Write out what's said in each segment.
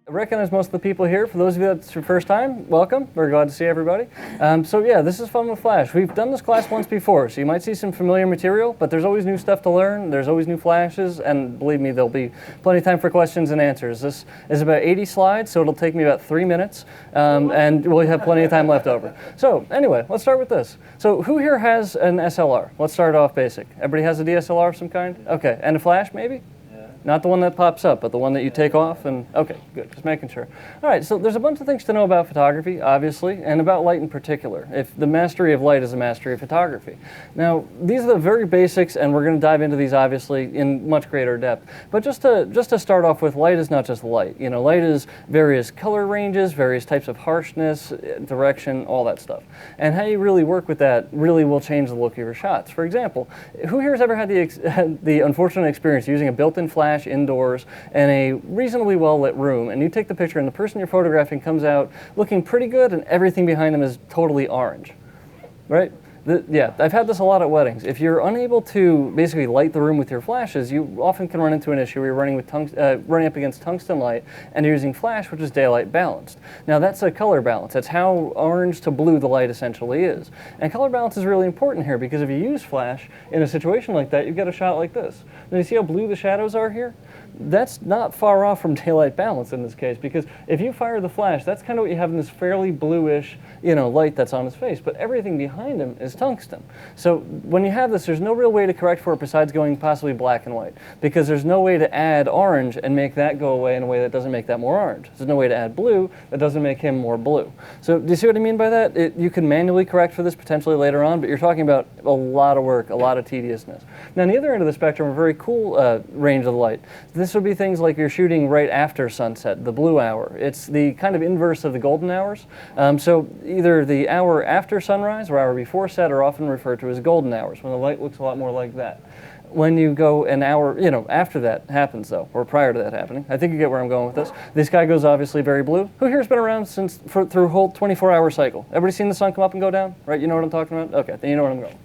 I recognize most of the people here. For those of you that's your first time, welcome. We're glad to see everybody. So yeah, this is Fun with Flash. We've done this class once before, so you might see some familiar material, but there's always new stuff to learn. There's always new flashes, and believe me, there'll be plenty of time for questions and answers. This is about 80 slides, so it'll take me about 3 minutes, and we'll have plenty of time left over. So anyway, let's start with this. So who here has an SLR? Let's start off basic. Everybody has a DSLR of some kind? Okay, and a flash maybe? Not the one that pops up, but the one that you take off and, okay, good, just making sure. All right, so there's a bunch of things to know about photography, obviously, and about light in particular. If the mastery of light is a mastery of photography. Now, these are the very basics, and we're gonna dive into these, obviously, in much greater depth. But just to start off with, light is not just light. You know, light is various color ranges, various types of harshness, direction, all that stuff. And how you really work with that really will change the look of your shots. For example, who here has ever had the unfortunate experience using a built-in flash indoors in a reasonably well-lit room, and you take the picture and the person you're photographing comes out looking pretty good and everything behind them is totally orange, right? Yeah, I've had this a lot at weddings. If you're unable to basically light the room with your flashes, you often can run into an issue where you're running up against tungsten light and you're using flash, which is daylight balanced. Now that's a color balance. That's how orange to blue the light essentially is. And color balance is really important here because if you use flash in a situation like that, you get a shot like this. Now you see how blue the shadows are here? That's not far off from daylight balance in this case, because if you fire the flash, that's kind of what you have in this fairly bluish, light that's on his face, but everything behind him is tungsten. So when you have this, there's no real way to correct for it besides going possibly black and white, because there's no way to add orange and make that go away in a way that doesn't make that more orange. There's no way to add blue that doesn't make him more blue. So do you see what I mean by that? You can manually correct for this potentially later on, but you're talking about a lot of work, a lot of tediousness. Now on the other end of the spectrum, a very cool range of light. This would be things like you're shooting right after sunset, the blue hour. It's the kind of inverse of the golden hours. So either the hour after sunrise or hour before set are often referred to as golden hours, when the light looks a lot more like that. When you go an hour, after that happens though, or prior to that happening, I think you get where I'm going with this. The sky goes obviously very blue. Who here has been around through a whole 24-hour cycle? Everybody seen the sun come up and go down? Right, you know what I'm talking about? Okay, then you know what I'm going.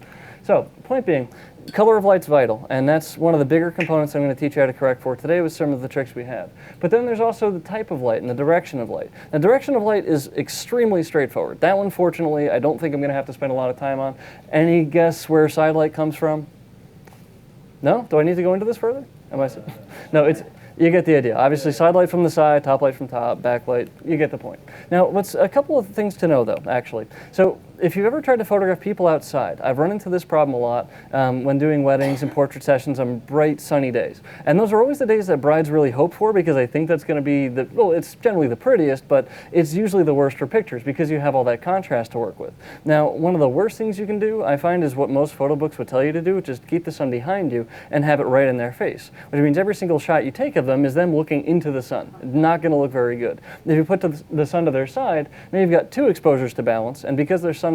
So, point being, color of light's vital, and that's one of the bigger components I'm going to teach you how to correct for today with some of the tricks we have. But then there's also the type of light and the direction of light. The direction of light is extremely straightforward. That one, fortunately, I don't think I'm going to have to spend a lot of time on. Any guess where side light comes from? No? Do I need to go into this further? No, you get the idea. Obviously, side light from the side, top light from top, backlight, you get the point. Now, what's a couple of things to know, though, actually. So, if you've ever tried to photograph people outside, I've run into this problem a lot when doing weddings and portrait sessions on bright, sunny days. And those are always the days that brides really hope for, because I think that's going to be it's generally the prettiest, but it's usually the worst for pictures because you have all that contrast to work with. Now, one of the worst things you can do, I find, is what most photo books would tell you to do, which is keep the sun behind you and have it right in their face, which means every single shot you take of them is them looking into the sun. Not going to look very good. If you put the sun to their side, now you've got two exposures to balance, and because the sun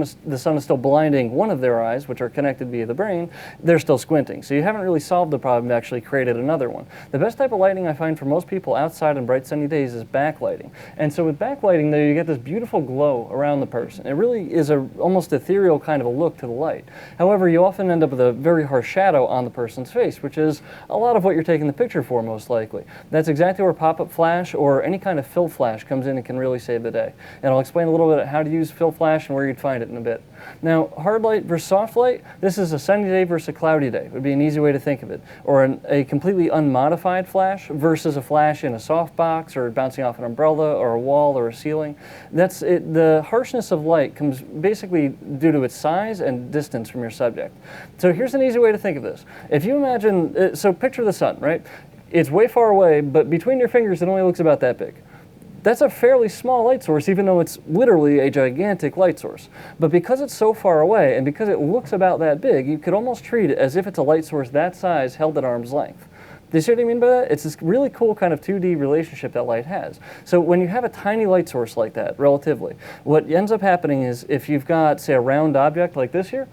is still blinding one of their eyes, which are connected via the brain, they're still squinting. So you haven't really solved the problem, you actually created another one. The best type of lighting I find for most people outside on bright sunny days is backlighting. And so with backlighting there, you get this beautiful glow around the person. It really is a almost ethereal kind of a look to the light. However, you often end up with a very harsh shadow on the person's face, which is a lot of what you're taking the picture for, most likely. That's exactly where pop-up flash or any kind of fill flash comes in and can really save the day. And I'll explain a little bit how to use fill flash and where you'd find it in a bit. Now, hard light versus soft light, this is a sunny day versus a cloudy day, would be an easy way to think of it. Or a completely unmodified flash versus a flash in a soft box or bouncing off an umbrella or a wall or a ceiling. That's it. The harshness of light comes basically due to its size and distance from your subject. So here's an easy way to think of this. If you imagine, so picture the sun, right? It's way far away, but between your fingers it only looks about that big. That's a fairly small light source, even though it's literally a gigantic light source. But because it's so far away, and because it looks about that big, you could almost treat it as if it's a light source that size held at arm's length. Do you see what I mean by that? It's this really cool kind of 2D relationship that light has. So when you have a tiny light source like that, relatively, what ends up happening is if you've got, say, a round object like this here,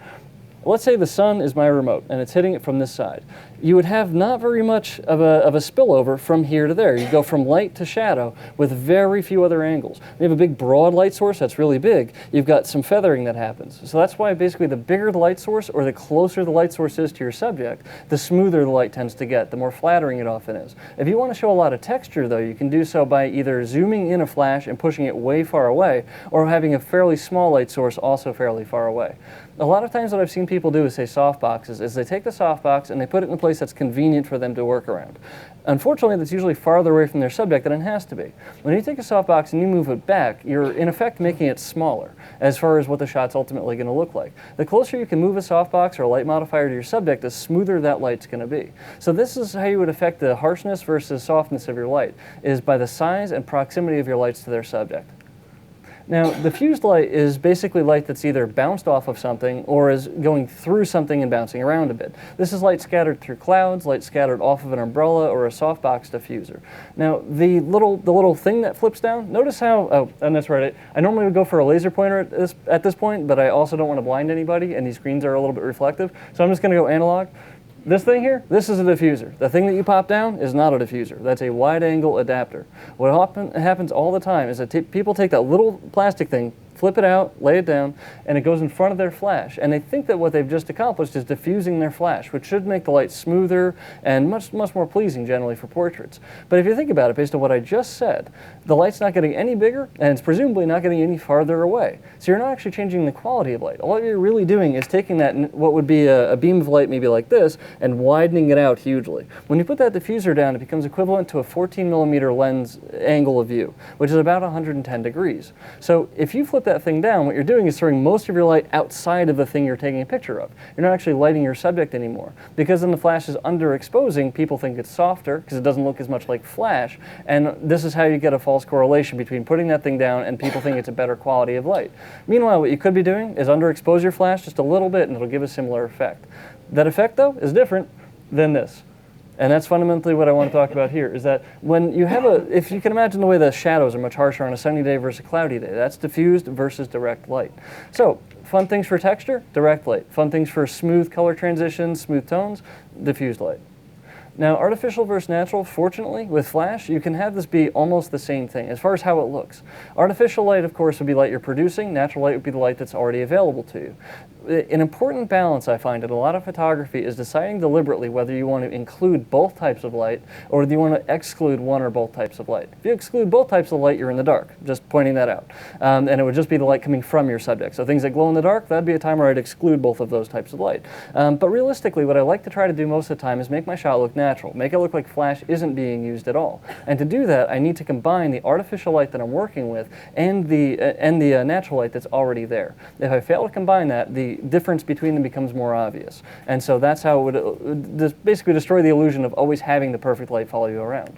let's say the sun is my remote and it's hitting it from this side. You would have not very much of a spillover from here to there. You go from light to shadow with very few other angles. When you have a big broad light source that's really big, you've got some feathering that happens. So that's why basically the bigger the light source, or the closer the light source is to your subject, the smoother the light tends to get, the more flattering it often is. If you want to show a lot of texture though, you can do so by either zooming in a flash and pushing it way far away, or having a fairly small light source also fairly far away. A lot of times what I've seen people do is say softboxes, is they take the softbox and they put it in a place that's convenient for them to work around. Unfortunately, that's usually farther away from their subject than it has to be. When you take a softbox and you move it back, you're in effect making it smaller as far as what the shot's ultimately going to look like. The closer you can move a softbox or a light modifier to your subject, the smoother that light's going to be. So this is how you would affect the harshness versus softness of your light, is by the size and proximity of your lights to their subject. Now, diffused light is basically light that's either bounced off of something or is going through something and bouncing around a bit. This is light scattered through clouds, light scattered off of an umbrella or a softbox diffuser. Now, the little thing that flips down, notice how, oh, and that's right, I normally would go for a laser pointer at this point, but I also don't want to blind anybody, and these screens are a little bit reflective, so I'm just going to go analog. This thing here, this is a diffuser. The thing that you pop down is not a diffuser. That's a wide-angle adapter. What happens all the time is that people take that little plastic thing, flip it out, lay it down, and it goes in front of their flash. And they think that what they've just accomplished is diffusing their flash, which should make the light smoother and much more pleasing generally for portraits. But if you think about it, based on what I just said, the light's not getting any bigger, and it's presumably not getting any farther away. So you're not actually changing the quality of light. All you're really doing is taking that, what would be a beam of light maybe like this, and widening it out hugely. When you put that diffuser down, it becomes equivalent to a 14mm lens angle of view, which is about 110 degrees. So if you flip that thing down, what you're doing is throwing most of your light outside of the thing you're taking a picture of. You're not actually lighting your subject anymore. Because then the flash is underexposing, people think it's softer because it doesn't look as much like flash, and this is how you get a false correlation between putting that thing down and people think it's a better quality of light. Meanwhile, what you could be doing is underexpose your flash just a little bit and it'll give a similar effect. That effect, though, is different than this. And that's fundamentally what I want to talk about here, is that when you have if you can imagine the way the shadows are much harsher on a sunny day versus a cloudy day, that's diffused versus direct light. So, fun things for texture, direct light. Fun things for smooth color transitions, smooth tones, diffused light. Now, artificial versus natural, fortunately, with flash, you can have this be almost the same thing as far as how it looks. Artificial light, of course, would be light you're producing. Natural light would be the light that's already available to you. An important balance I find in a lot of photography is deciding deliberately whether you want to include both types of light or do you want to exclude one or both types of light. If you exclude both types of light, you're in the dark, just pointing that out. And it would just be the light coming from your subject. So things that glow in the dark, that'd be a time where I'd exclude both of those types of light. But realistically, what I like to try to do most of the time is make my shot look natural, make it look like flash isn't being used at all. And to do that, I need to combine the artificial light that I'm working with and the natural light that's already there. If I fail to combine that, the difference between them becomes more obvious. And so that's how it would basically destroy the illusion of always having the perfect light follow you around.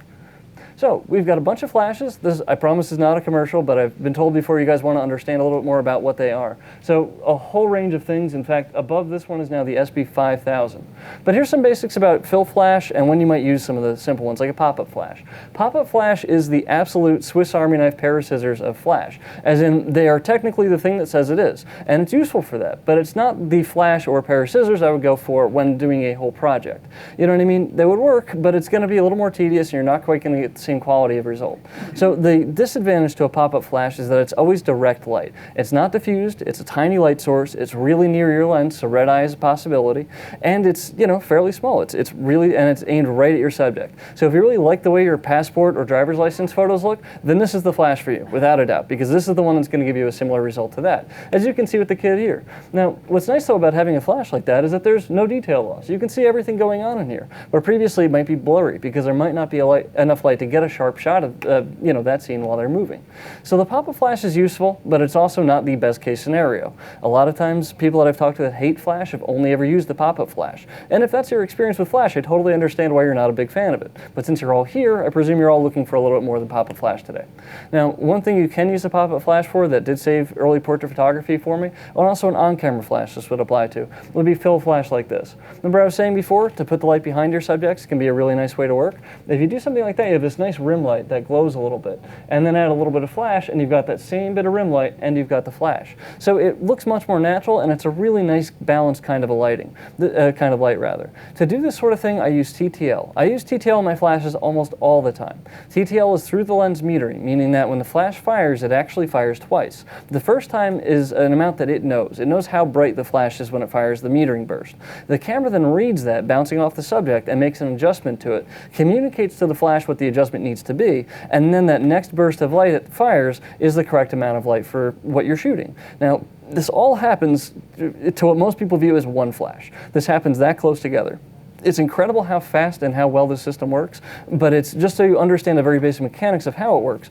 So we've got a bunch of flashes. This, I promise, is not a commercial, but I've been told before you guys want to understand a little bit more about what they are. So a whole range of things. In fact, above this one is now the SB5000. But here's some basics about fill flash and when you might use some of the simple ones, like a pop-up flash. Pop-up flash is the absolute Swiss Army knife pair of scissors of flash, as in they are technically the thing that says it is. And it's useful for that, but it's not the flash or pair of scissors I would go for when doing a whole project. You know what I mean? They would work, but it's going to be a little more tedious and you're not quite going to get the same quality of result. So the disadvantage to a pop-up flash is that it's always direct light. It's not diffused, it's a tiny light source, it's really near your lens, so red eye is a possibility, and it's, you know, fairly small. It's really, and it's aimed right at your subject. So if you really like the way your passport or driver's license photos look, then this is the flash for you, without a doubt, because this is the one that's going to give you a similar result to that, as you can see with the kid here. Now, what's nice though about having a flash like that is that there's no detail loss. You can see everything going on in here, where previously it might be blurry because there might not be enough light to get a sharp shot of you know, that scene while they're moving. So the pop-up flash is useful, but it's also not the best case scenario. A lot of times people that I've talked to that hate flash have only ever used the pop-up flash. And if that's your experience with flash, I totally understand why you're not a big fan of it. But since you're all here, I presume you're all looking for a little bit more than pop-up flash today. Now, one thing you can use a pop-up flash for that did save early portrait photography for me, and also an on-camera flash this would apply to, would be fill flash like this. Remember I was saying before, to put the light behind your subjects can be a really nice way to work? If you do something like that, you have this nice nice rim light that glows a little bit. And then add a little bit of flash, and you've got that same bit of rim light, and you've got the flash. So it looks much more natural, and it's a really nice balanced kind of a kind of light rather. To do this sort of thing, I use TTL. I use TTL in my flashes almost all the time. TTL is through the lens metering, meaning that when the flash fires, it actually fires twice. The first time is an amount that it knows. It knows how bright the flash is when it fires the metering burst. The camera then reads that, bouncing off the subject, and makes an adjustment to it, communicates to the flash what the adjustment needs to be, and then that next burst of light it fires is the correct amount of light for what you're shooting. Now, this all happens to what most people view as one flash. This happens that close together. It's incredible how fast and how well this system works, but it's just so you understand the very basic mechanics of how it works.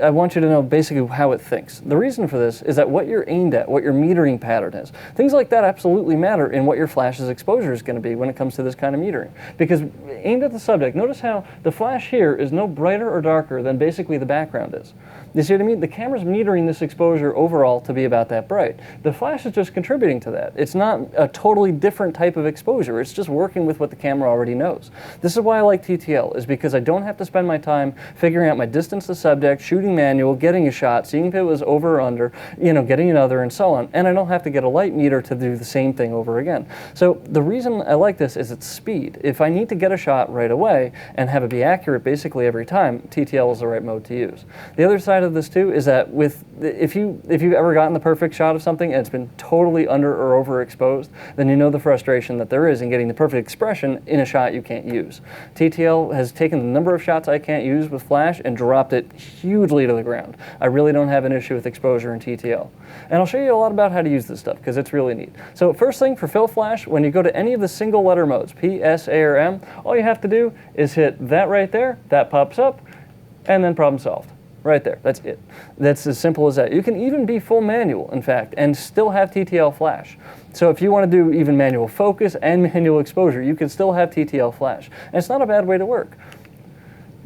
I want you to know basically how it thinks. The reason for this is that what you're aimed at, what your metering pattern is, things like that absolutely matter in what your flash's exposure is going to be when it comes to this kind of metering. Because aimed at the subject, notice how the flash here is no brighter or darker than basically the background is. You see what I mean? The camera's metering this exposure overall to be about that bright. The flash is just contributing to that. It's not a totally different type of exposure. It's just working with what the camera already knows. This is why I like TTL, is because I don't have to spend my time figuring out my distance to subject, shooting manual, getting a shot, seeing if it was over or under, getting another, and so on. And I don't have to get a light meter to do the same thing over again. So the reason I like this is its speed. If I need to get a shot right away and have it be accurate basically every time, TTL is the right mode to use. The other side of this too is that if you've ever gotten the perfect shot of something and it's been totally under or overexposed, then you know the frustration that there is in getting the perfect expression in a shot you can't use. TTL has taken the number of shots I can't use with flash and dropped it hugely to the ground. I really don't have an issue with exposure in TTL. And I'll show you a lot about how to use this stuff because it's really neat. So first thing for fill flash, when you go to any of the single letter modes, P, S, A, or M, all you have to do is hit that right there, that pops up, and then problem solved. Right there, that's it. That's as simple as that. You can even be full manual, in fact, and still have TTL flash. So if you want to do even manual focus and manual exposure, you can still have TTL flash. And it's not a bad way to work.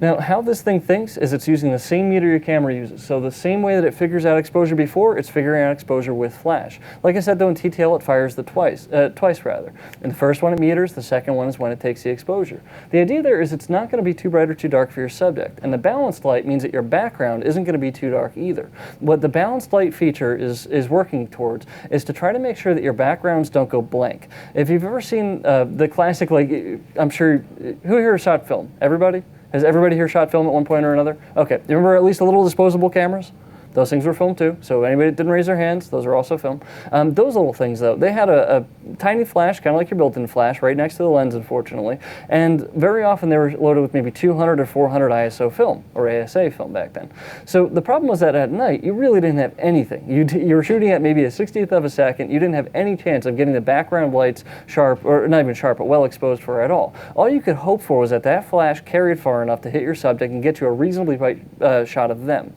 Now, how this thing thinks is it's using the same meter your camera uses. So the same way that it figures out exposure before, it's figuring out exposure with flash. Like I said, though, in TTL, it fires twice. In the first one, it meters. The second one is when it takes the exposure. The idea there is it's not going to be too bright or too dark for your subject. And the balanced light means that your background isn't going to be too dark either. What the balanced light feature is working towards is to try to make sure that your backgrounds don't go blank. If you've ever seen the classic, I'm sure, who here shot film? Everybody? Has everybody here shot film at one point or another? Okay, you remember at least the little disposable cameras? Those things were filmed too, so anybody that didn't raise their hands, those are also filmed. Those little things though, they had a tiny flash, kind of like your built-in flash, right next to the lens unfortunately, and very often they were loaded with maybe 200 or 400 ISO film, or ASA film back then. So the problem was that at night, you really didn't have anything. You were shooting at maybe a 60th of a second, you didn't have any chance of getting the background lights sharp, or not even sharp, but well exposed for at all. All you could hope for was that that flash carried far enough to hit your subject and get you a reasonably bright shot of them.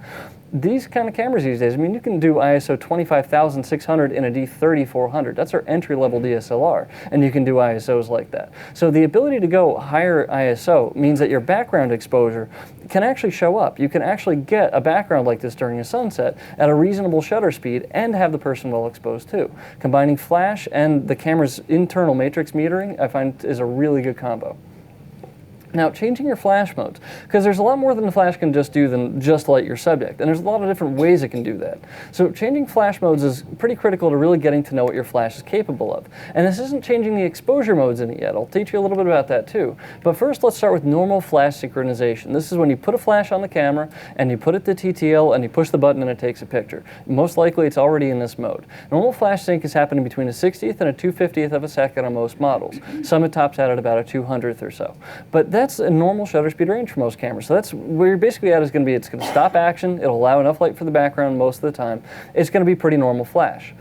These kind of cameras these days, I mean, you can do ISO 25,600 in a D3400. That's our entry-level DSLR, and you can do ISOs like that. So the ability to go higher ISO means that your background exposure can actually show up. You can actually get a background like this during a sunset at a reasonable shutter speed and have the person well exposed too. Combining flash and the camera's internal matrix metering, I find, is a really good combo. Now, changing your flash modes, because there's a lot more than the flash can just do than just light your subject, and there's a lot of different ways it can do that. So changing flash modes is pretty critical to really getting to know what your flash is capable of. And this isn't changing the exposure modes in it yet. I'll teach you a little bit about that too. But first, let's start with normal flash synchronization. This is when you put a flash on the camera, and you put it to TTL, and you push the button, and it takes a picture. Most likely, it's already in this mode. Normal flash sync is happening between a 60th and a 250th of a second on most models. Some it tops out at about a 200th or so. But that's a normal shutter speed range for most cameras. So that's where you're basically at is going to be, it's going to stop action, it'll allow enough light for the background most of the time. It's going to be pretty normal flash,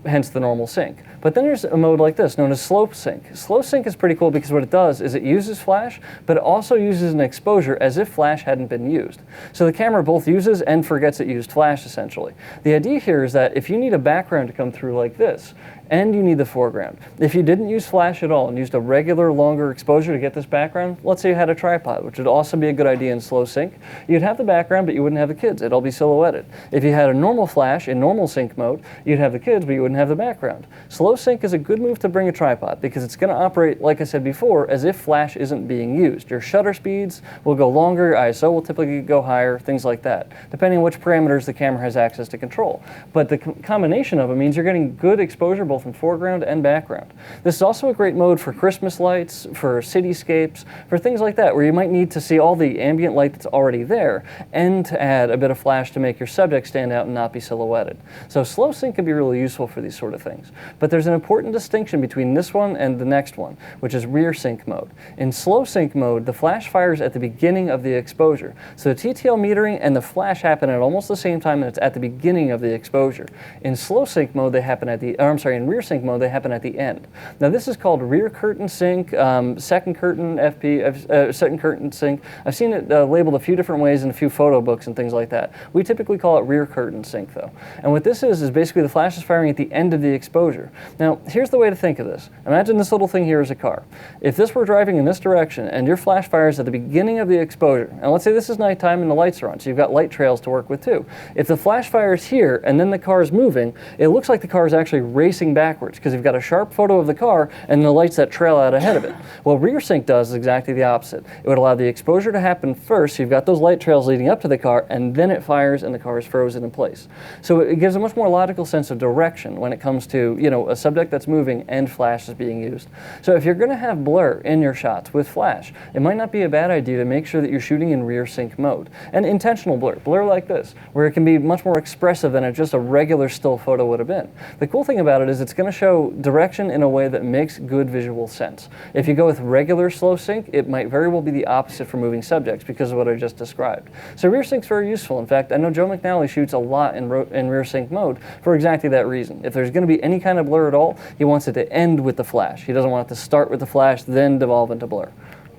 hence the normal sync. But then there's a mode like this, known as slow sync. Slow sync is pretty cool because what it does is it uses flash, but it also uses an exposure as if flash hadn't been used. So the camera both uses and forgets it used flash, essentially. The idea here is that if you need a background to come through like this, and you need the foreground. If you didn't use flash at all and used a regular, longer exposure to get this background, let's say you had a tripod, which would also be a good idea in slow sync, you'd have the background, but you wouldn't have the kids. It'd all be silhouetted. If you had a normal flash in normal sync mode, you'd have the kids, but you wouldn't have the background. Slow sync is a good move to bring a tripod because it's going to operate, like I said before, as if flash isn't being used. Your shutter speeds will go longer, ISO will typically go higher, things like that, depending on which parameters the camera has access to control. But the combination of it means you're getting good exposure both in foreground and background. This is also a great mode for Christmas lights, for cityscapes, for things like that, where you might need to see all the ambient light that's already there and to add a bit of flash to make your subject stand out and not be silhouetted. So slow sync can be really useful for these sort of things. But there's an important distinction between this one and the next one, which is rear sync mode. In slow sync mode, the flash fires at the beginning of the exposure. So the TTL metering and the flash happen at almost the same time, and it's at the beginning of the exposure. In slow sync mode, they happen at the, in rear sync mode, they happen at the end. Now this is called rear curtain sync, second curtain FP, second curtain sync. I've seen it labeled a few different ways in a few photo books and things like that. We typically call it rear curtain sync though. And what this is basically the flash is firing at the end of the exposure. Now here's the way to think of this. Imagine this little thing here is a car. If this were driving in this direction and your flash fires at the beginning of the exposure, and let's say this is nighttime and the lights are on, so you've got light trails to work with too. If the flash fires here and then the car is moving, it looks like the car is actually racing backwards because you've got a sharp photo of the car and the lights that trail out ahead of it. Well, rear sync does exactly the opposite. It would allow the exposure to happen first, so you've got those light trails leading up to the car, and then it fires and the car is frozen in place. So it gives a much more logical sense of direction when it comes to, you know, a subject that's moving and flash is being used. So if you're going to have blur in your shots with flash, it might not be a bad idea to make sure that you're shooting in rear sync mode. And intentional blur like this, where it can be much more expressive than just a regular still photo would have been. The cool thing about it is it's going to show direction in a way that makes good visual sense. If you go with regular slow sync, it might very well be the opposite for moving subjects because of what I just described. So rear sync's very useful. In fact, I know Joe McNally shoots a lot in rear sync mode for exactly that reason. If there's going to be any kind of blur at all, he wants it to end with the flash. He doesn't want it to start with the flash, then devolve into blur,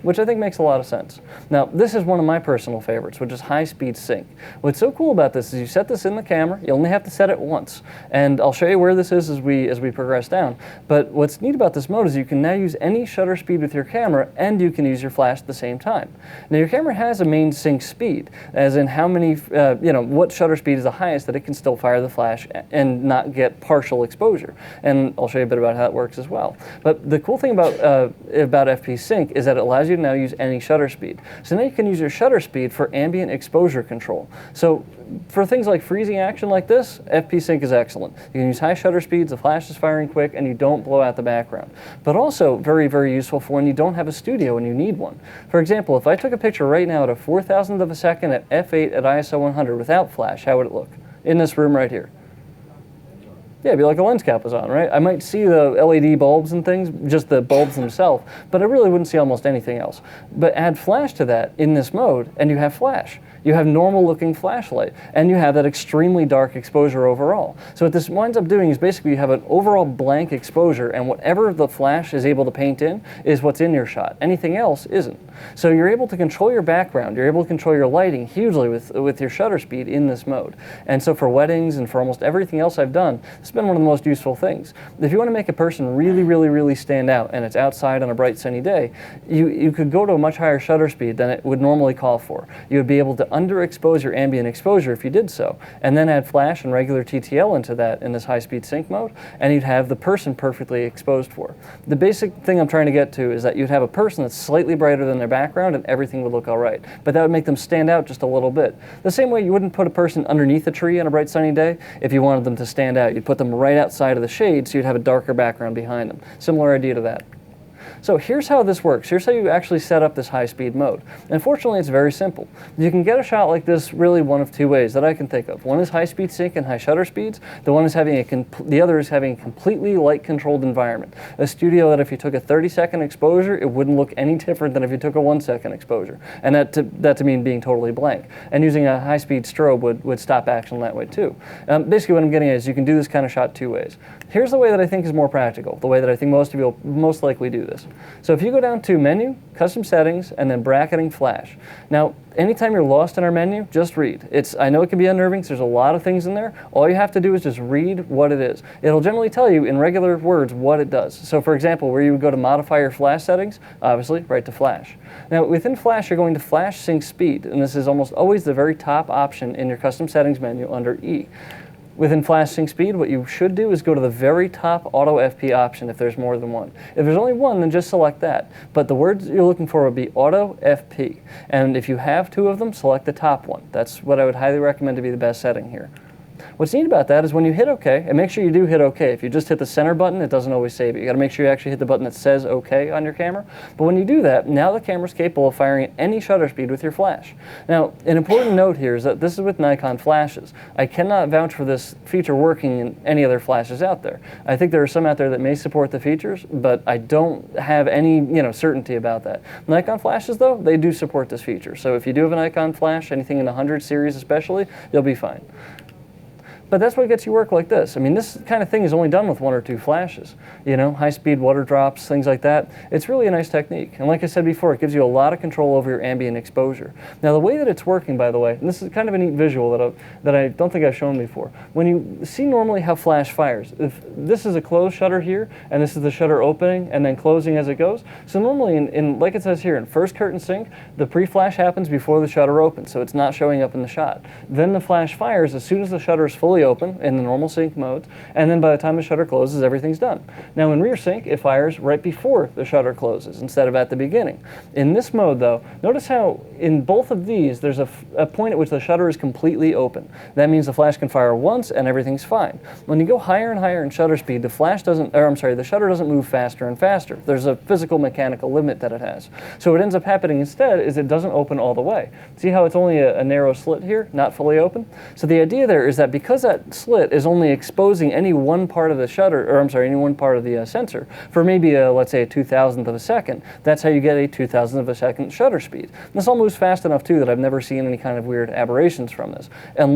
which I think makes a lot of sense. Now, this is one of my personal favorites, which is high-speed sync. What's so cool about this is you set this in the camera, you only have to set it once, and I'll show you where this is as we progress down. But what's neat about this mode is you can now use any shutter speed with your camera, and you can use your flash at the same time. Now, your camera has a main sync speed, as in how many, what shutter speed is the highest that it can still fire the flash and not get partial exposure. And I'll show you a bit about how it works as well. But the cool thing about FP Sync is that it allows you to now use any shutter speed. So now you can use your shutter speed for ambient exposure control. So for things like freezing action like this, FP Sync is excellent. You can use high shutter speeds, the flash is firing quick, and you don't blow out the background. But also very, very useful for when you don't have a studio and you need one. For example, if I took a picture right now at a 4,000th of a second at f8 at ISO 100 without flash, how would it look? In this room right here. Yeah, it'd be like a lens cap was on, right? I might see the LED bulbs and things, just the bulbs themselves, but I really wouldn't see almost anything else. But add flash to that in this mode, and you have flash. You have normal looking flashlight, and you have that extremely dark exposure overall. So what this winds up doing is basically you have an overall blank exposure, and whatever the flash is able to paint in is what's in your shot. Anything else isn't. So you're able to control your background, you're able to control your lighting hugely with your shutter speed in this mode. And so for weddings and for almost everything else I've done, it's been one of the most useful things. If you want to make a person really, really, really stand out, and it's outside on a bright sunny day, you could go to a much higher shutter speed than it would normally call for. You would be able to underexpose your ambient exposure if you did so, and then add flash and regular TTL into that in this high-speed sync mode, and you'd have the person perfectly exposed for. The basic thing I'm trying to get to is that you'd have a person that's slightly brighter than their background and everything would look all right, but that would make them stand out just a little bit. The same way you wouldn't put a person underneath a tree on a bright sunny day if you wanted them to stand out. You'd put them right outside of the shade so you'd have a darker background behind them. Similar idea to that. So here's how this works. Here's how you actually set up this high-speed mode. And fortunately, it's very simple. You can get a shot like this really one of two ways that I can think of. One is high-speed sync and high shutter speeds. The other is having a completely light-controlled environment. A studio that if you took a 30-second exposure, it wouldn't look any different than if you took a 1-second exposure. And that to mean being totally blank. And using a high-speed strobe would stop action that way too. Basically, what I'm getting at is you can do this kind of shot two ways. Here's the way that I think is more practical, the way that I think most of you will most likely do this. So if you go down to Menu, Custom Settings, and then Bracketing Flash. Now, anytime you're lost in our menu, just read. I know it can be unnerving, so there's a lot of things in there. All you have to do is just read what it is. It'll generally tell you in regular words what it does. So for example, where you would go to modify your flash settings, obviously, right to flash. Now, within flash, you're going to flash sync speed, and this is almost always the very top option in your custom settings menu under E. Within flash sync speed, what you should do is go to the very top auto FP option if there's more than one. If there's only one, then just select that. But the words you're looking for would be auto FP. And if you have two of them, select the top one. That's what I would highly recommend to be the best setting here. What's neat about that is when you hit OK, and make sure you do hit OK. If you just hit the center button, it doesn't always save it. You got to make sure you actually hit the button that says OK on your camera. But when you do that, now the camera's capable of firing at any shutter speed with your flash. Now, an important note here is that this is with Nikon flashes. I cannot vouch for this feature working in any other flashes out there. I think there are some out there that may support the features, but I don't have any certainty about that. Nikon flashes, though, they do support this feature. So if you do have a Nikon flash, anything in the 100 series especially, you'll be fine. But that's what gets you work like this. I mean, this kind of thing is only done with one or two flashes. High-speed water drops, things like that. It's really a nice technique. And like I said before, it gives you a lot of control over your ambient exposure. Now, the way that it's working, by the way, and this is kind of a neat visual that I don't think I've shown before. When you see normally how flash fires, if this is a closed shutter here, and this is the shutter opening and then closing as it goes. So normally, in like it says here, in first curtain sync, the pre-flash happens before the shutter opens, so it's not showing up in the shot. Then the flash fires as soon as the shutter is fully open in the normal sync mode, and then by the time the shutter closes, everything's done. Now in rear sync, it fires right before the shutter closes instead of at the beginning. In this mode though, notice how in both of these, there's a point at which the shutter is completely open. That means the flash can fire once and everything's fine. When you go higher and higher in shutter speed, the shutter doesn't move faster and faster. There's a physical mechanical limit that it has. So what ends up happening instead is it doesn't open all the way. See how it's only a narrow slit here, not fully open? So the idea there is that because that slit is only exposing any one part of the any one part of the sensor for maybe let's say a 2,000th of a second, that's how you get a 2,000th of a second shutter speed. And this all moves fast enough too that I've never seen any kind of weird aberrations from this,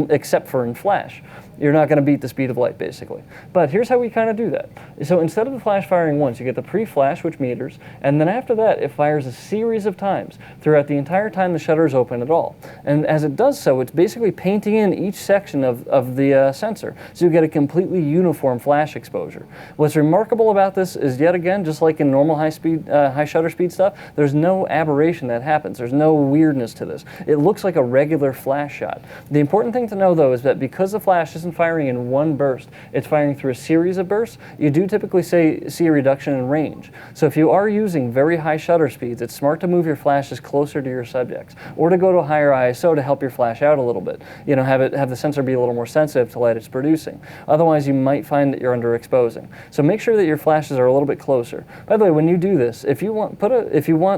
except for in flash. You're not going to beat the speed of light, basically. But here's how we kind of do that. So instead of the flash firing once, you get the pre-flash, which meters, and then after that, it fires a series of times throughout the entire time the shutter is open at all. And as it does so, it's basically painting in each section of the sensor, so you get a completely uniform flash exposure. What's remarkable about this is, yet again, just like in normal high shutter speed stuff, there's no aberration that happens. There's no weirdness to this. It looks like a regular flash shot. The important thing to know, though, is that because the flash isn't firing in one burst, it's firing through a series of bursts, you do typically see a reduction in range. So if you are using very high shutter speeds, it's smart to move your flashes closer to your subjects, or to go to a higher ISO to help your flash out a little bit. Have the sensor be a little more sensitive to light it's producing. Otherwise, you might find that you're underexposing. So make sure that your flashes are a little bit closer. By the way, when you do this, if you want,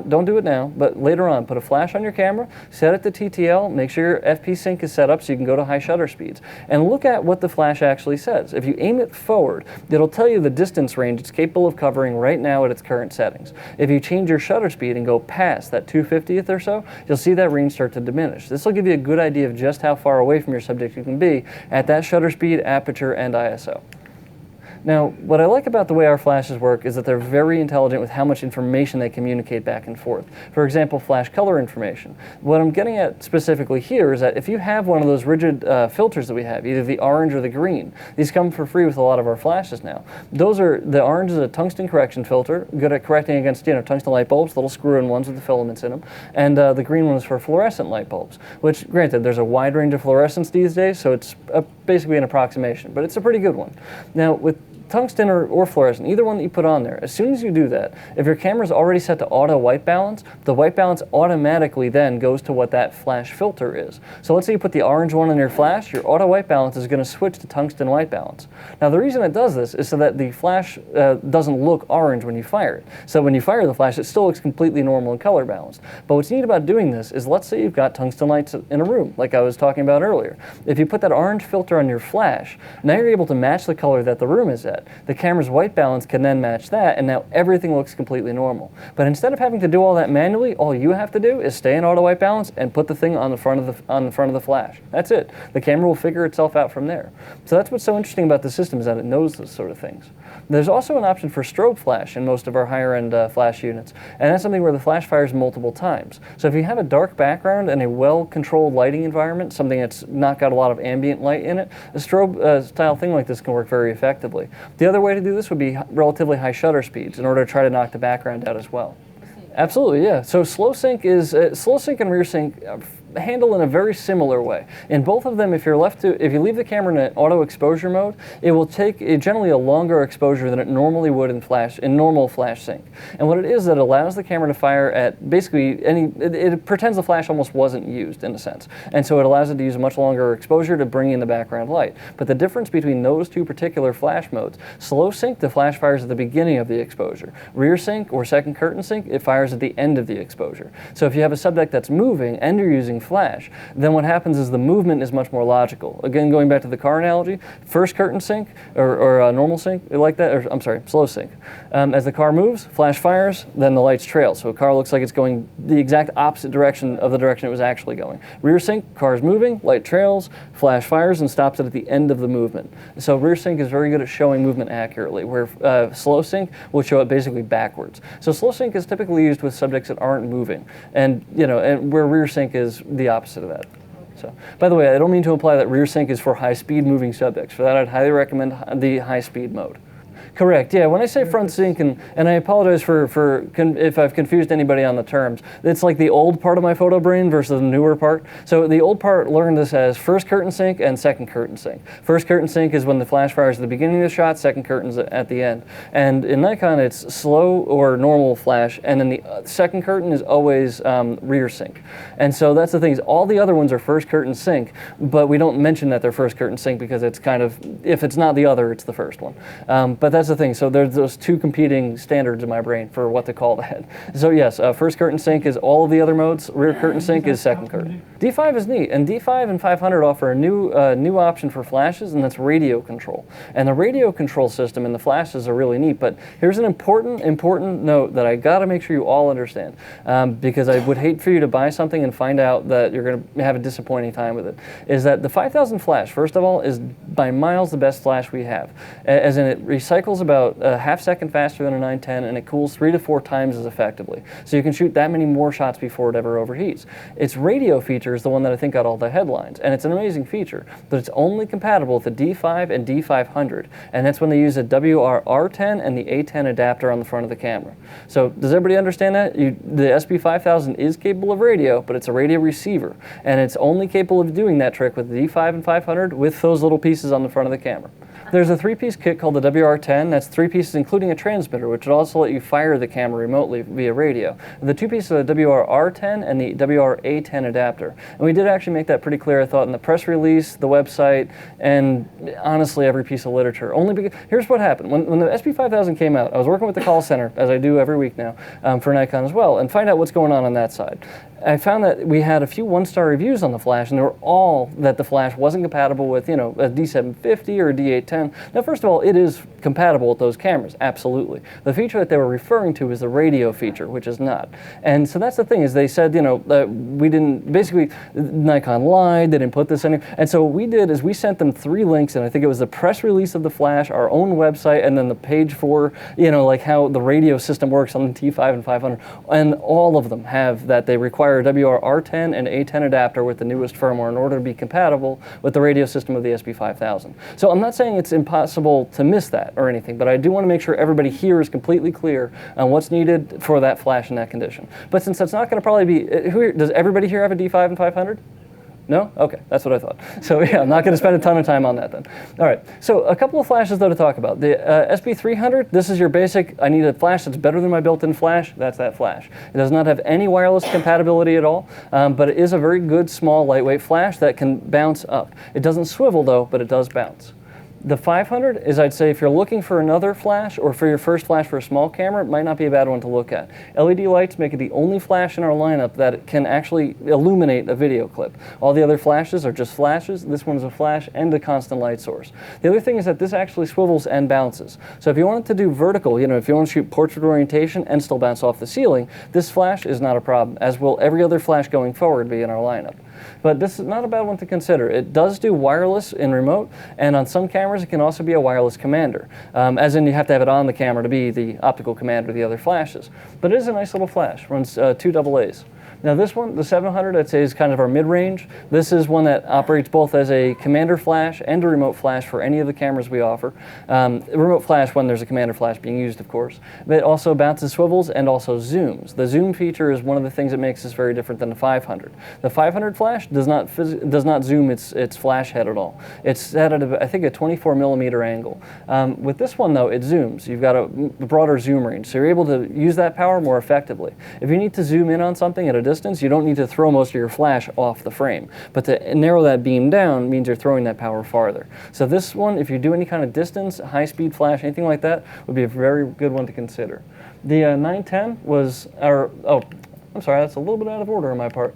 don't do it now, but later on, put a flash on your camera, set it to TTL, make sure your FP sync is set up so you can go to high shutter speeds, and look at what the flash actually says. If you aim it forward, it'll tell you the distance range it's capable of covering right now at its current settings. If you change your shutter speed and go past that 2/50th or so, you'll see that range start to diminish. This will give you a good idea of just how far away from your subject you can be at that shutter speed, aperture, and ISO. Now, what I like about the way our flashes work is that they're very intelligent with how much information they communicate back and forth. For example, flash color information. What I'm getting at specifically here is that if you have one of those rigid filters that we have, either the orange or the green, these come for free with a lot of our flashes now. The orange is a tungsten correction filter, good at correcting against tungsten light bulbs, little screw-in ones with the filaments in them, and the green one is for fluorescent light bulbs, which, granted, there's a wide range of fluorescence these days, so it's basically an approximation, but it's a pretty good one. Now, with tungsten or fluorescent, either one that you put on there, as soon as you do that, if your camera is already set to auto white balance, the white balance automatically then goes to what that flash filter is. So let's say you put the orange one on your flash, your auto white balance is going to switch to tungsten white balance. Now the reason it does this is so that the flash doesn't look orange when you fire it. So when you fire the flash, it still looks completely normal and color balanced. But what's neat about doing this is, let's say you've got tungsten lights in a room, like I was talking about earlier. If you put that orange filter on your flash, now you're able to match the color that the room is at. The camera's white balance can then match that, and now everything looks completely normal. But instead of having to do all that manually, all you have to do is stay in auto white balance and put the thing on the front of the flash. That's it. The camera will figure itself out from there. So that's what's so interesting about the system, is that it knows those sort of things. There's also an option for strobe flash in most of our higher-end flash units, and that's something where the flash fires multiple times. So if you have a dark background and a well-controlled lighting environment, something that's not got a lot of ambient light in it, a strobe style thing like this can work very effectively. The other way to do this would be relatively high shutter speeds in order to try to knock the background out as well. Absolutely, yeah. So slow sync and rear sync, handle in a very similar way. In both of them, if you leave the camera in an auto exposure mode, it will take generally a longer exposure than it normally would in normal flash sync. And what it is that allows the camera to fire at basically it pretends the flash almost wasn't used in a sense. And so it allows it to use a much longer exposure to bring in the background light. But the difference between those two particular flash modes, slow sync, the flash fires at the beginning of the exposure. Rear sync or second curtain sync, it fires at the end of the exposure. So if you have a subject that's moving and you're using flash, then what happens is the movement is much more logical. Again, going back to the car analogy, first curtain sync or normal sync, like that, or I'm sorry, slow sync. As the car moves, flash fires, then the lights trail. So a car looks like it's going the exact opposite direction of the direction it was actually going. Rear sync, car's moving, light trails, flash fires and stops it at the end of the movement. So rear sync is very good at showing movement accurately, where slow sync will show it basically backwards. So slow sync is typically used with subjects that aren't moving, and where rear sync is the opposite of that. So, by the way, I don't mean to imply that rear sync is for high-speed moving subjects. For that, I'd highly recommend the high-speed mode. Correct, yeah. When I say front sync, and I apologize if I've confused anybody on the terms, it's like the old part of my photo brain versus the newer part. So the old part learned this as first curtain sync and second curtain sync. First curtain sync is when the flash fires at the beginning of the shot, second curtain's at the end. And in Nikon, it's slow or normal flash, and then the second curtain is always rear sync. And so that's the thing, is all the other ones are first curtain sync, but we don't mention that they're first curtain sync because it's kind of, if it's not the other, it's the first one. But that's the thing. So there's those two competing standards in my brain for what to call that. So yes, first curtain sync is all of the other modes. Rear curtain sync is second curtain. D5 is neat, and D5 and 500 offer a new option for flashes, and that's radio control. And the radio control system in the flashes are really neat. But here's an important note that I got to make sure you all understand, because I would hate for you to buy something and find out that you're going to have a disappointing time with it. Is that the 5000 flash, first of all, is by miles the best flash we have, as in it recycles about a half second faster than a 910, and it cools 3 to 4 times as effectively. So you can shoot that many more shots before it ever overheats. Its radio feature is the one that I think got all the headlines, and it's an amazing feature, but it's only compatible with the D5 and D500, and that's when they use a WR-R10 and the A10 adapter on the front of the camera. So does everybody understand that? The SB5000 is capable of radio, but it's a radio receiver, and it's only capable of doing that trick with the D5 and 500 with those little pieces on the front of the camera. There's a 3-piece kit called the WR10. That's 3 pieces including a transmitter, which would also let you fire the camera remotely via radio. The 2 pieces are the WR-R10 and the WR-A10 adapter. And we did actually make that pretty clear, I thought, in the press release, the website, and honestly every piece of literature. Only because, here's what happened. When the SB5000 came out, I was working with the call center, as I do every week now, for Nikon as well, and find out what's going on that side. I found that we had a few 1-star reviews on the flash, and they were all that the flash wasn't compatible with, a D750 or a D810. Now, first of all, it is compatible with those cameras, absolutely. The feature that they were referring to is the radio feature, which is not. And so that's the thing, is they said, we didn't, basically, Nikon lied, they didn't put this in. And so what we did is we sent them 3 links, and I think it was the press release of the flash, our own website, and then the page for, like how the radio system works on the T5 and 500. And all of them have that they require a WR-R10 and A10 adapter with the newest firmware in order to be compatible with the radio system of the SB5000. So I'm not saying it's impossible to miss that or anything, but I do want to make sure everybody here is completely clear on what's needed for that flash in that condition. But since that's not going to probably be, does everybody here have a D5 and 500? No? Okay, that's what I thought. So yeah, I'm not going to spend a ton of time on that then. All right, so a couple of flashes though to talk about. The SB300, this is your basic, I need a flash that's better than my built-in flash, that's that flash. It does not have any wireless compatibility at all, but it is a very good, small, lightweight flash that can bounce up. It doesn't swivel though, but it does bounce. The 500 is, I'd say, if you're looking for another flash or for your first flash for a small camera, it might not be a bad one to look at. LED lights make it the only flash in our lineup that can actually illuminate a video clip. All the other flashes are just flashes. This one's a flash and a constant light source. The other thing is that this actually swivels and bounces. So if you want it to do vertical, if you want to shoot portrait orientation and still bounce off the ceiling, this flash is not a problem, as will every other flash going forward be in our lineup. But this is not a bad one to consider. It does do wireless in remote, and on some cameras it can also be a wireless commander, as in you have to have it on the camera to be the optical commander of the other flashes. But it is a nice little flash, runs 2 AA's. Now this one, the 700, I'd say is kind of our mid-range. This is one that operates both as a commander flash and a remote flash for any of the cameras we offer. Remote flash when there's a commander flash being used, of course. But it also bounces, swivels, and also zooms. The zoom feature is one of the things that makes this very different than the 500. The 500 flash does not zoom its flash head at all. It's set at, I think, a 24 millimeter angle. With this one, though, it zooms. You've got a broader zoom range, so you're able to use that power more effectively. If you need to zoom in on something at a distance, you don't need to throw most of your flash off the frame. But to narrow that beam down means you're throwing that power farther. So this one, if you do any kind of distance, high-speed flash, anything like that, would be a very good one to consider. The 910 was our, oh, I'm sorry, that's a little bit out of order on my part.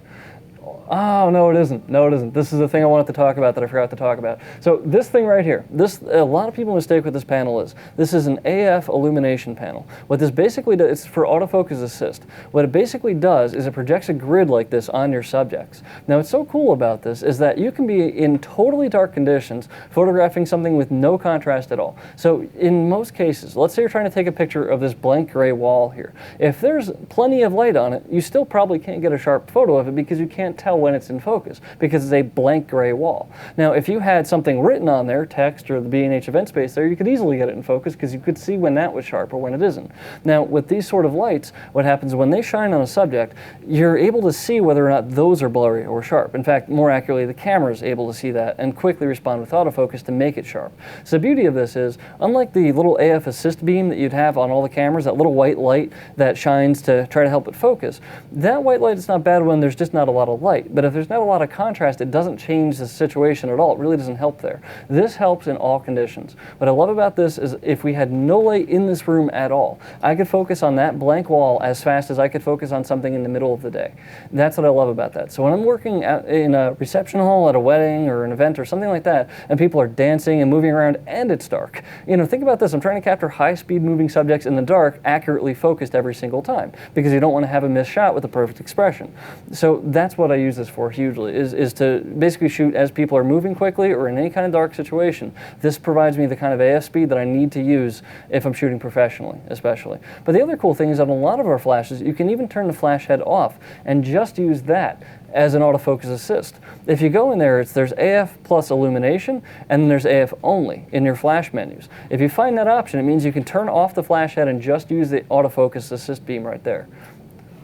Oh, no, it isn't. No, it isn't. This is the thing I wanted to talk about that I forgot to talk about. So this thing right here, a lot of people mistake what this panel is. This is an AF illumination panel. What this basically does, it's for autofocus assist. What it basically does is it projects a grid like this on your subjects. Now, what's so cool about this is that you can be in totally dark conditions photographing something with no contrast at all. So in most cases, let's say you're trying to take a picture of this blank gray wall here. If there's plenty of light on it, you still probably can't get a sharp photo of it because you can't tell when it's in focus because it's a blank gray wall. Now, if you had something written on there, text or the B&H event space there, you could easily get it in focus because you could see when that was sharp or when it isn't. Now, with these sort of lights, what happens when they shine on a subject, you're able to see whether or not those are blurry or sharp. In fact, more accurately, the camera is able to see that and quickly respond with autofocus to make it sharp. So the beauty of this is, unlike the little AF assist beam that you'd have on all the cameras, that little white light that shines to try to help it focus, that white light is not bad when there's just not a lot of light. But if there's not a lot of contrast, it doesn't change the situation at all. It really doesn't help there. This helps in all conditions. What I love about this is if we had no light in this room at all, I could focus on that blank wall as fast as I could focus on something in the middle of the day. That's what I love about that. So when I'm working in a reception hall at a wedding or an event or something like that, and people are dancing and moving around and it's dark, think about this. I'm trying to capture high-speed moving subjects in the dark, accurately focused every single time, because you don't want to have a missed shot with a perfect expression. So that's what I use this for hugely, is to basically shoot as people are moving quickly or in any kind of dark situation. This provides me the kind of AF speed that I need to use if I'm shooting professionally, especially. But the other cool thing is that on a lot of our flashes, you can even turn the flash head off and just use that as an autofocus assist. If you go in there, there's AF plus illumination, and then there's AF only in your flash menus. If you find that option, it means you can turn off the flash head and just use the autofocus assist beam right there.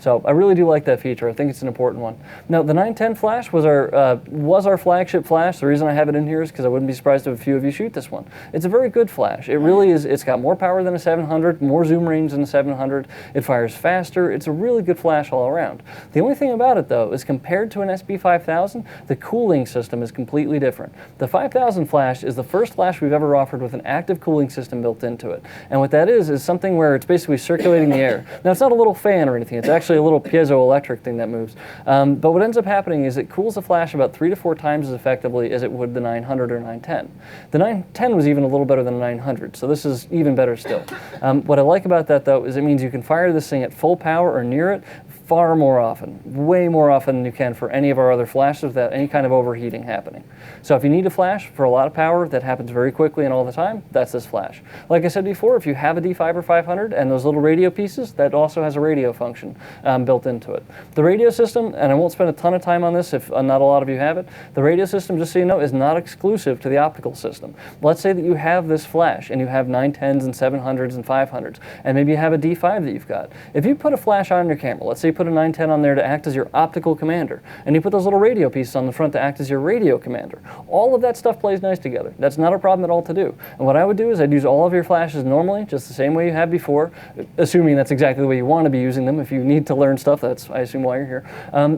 So I really do like that feature. I think it's an important one. Now, the 910 flash was our flagship flash. The reason I have it in here is because I wouldn't be surprised if a few of you shoot this one. It's a very good flash. It really is. It's got more power than a 700, more zoom range than a 700. It fires faster. It's a really good flash all around. The only thing about it, though, is compared to an SB5000, the cooling system is completely different. The 5000 flash is the first flash we've ever offered with an active cooling system built into it. And what that is something where it's basically circulating the air. Now, it's not a little fan or anything. It's actually a little piezoelectric thing that moves. But what ends up happening is it cools the flash about 3 to 4 times as effectively as it would the 900 or 910. The 910 was even a little better than the 900, so this is even better still. What I like about that, though, is it means you can fire this thing at full power or near it far more often, way more often than you can for any of our other flashes without any kind of overheating happening. So if you need a flash for a lot of power that happens very quickly and all the time, that's this flash. Like I said before, if you have a D5 or 500 and those little radio pieces, that also has a radio function built into it. The radio system, and I won't spend a ton of time on this if not a lot of you have it, the radio system, just so you know, is not exclusive to the optical system. Let's say that you have this flash and you have 910s and 700s and 500s, and maybe you have a D5 that you've got. If you put a flash on your camera, let's say you put a 910 on there to act as your optical commander, and you put those little radio pieces on the front to act as your radio commander, all of that stuff plays nice together. That's not a problem at all to do. And what I would do is I'd use all of your flashes normally, just the same way you have before, assuming that's exactly the way you want to be using them. If you need to learn stuff, that's, I assume, why you're here.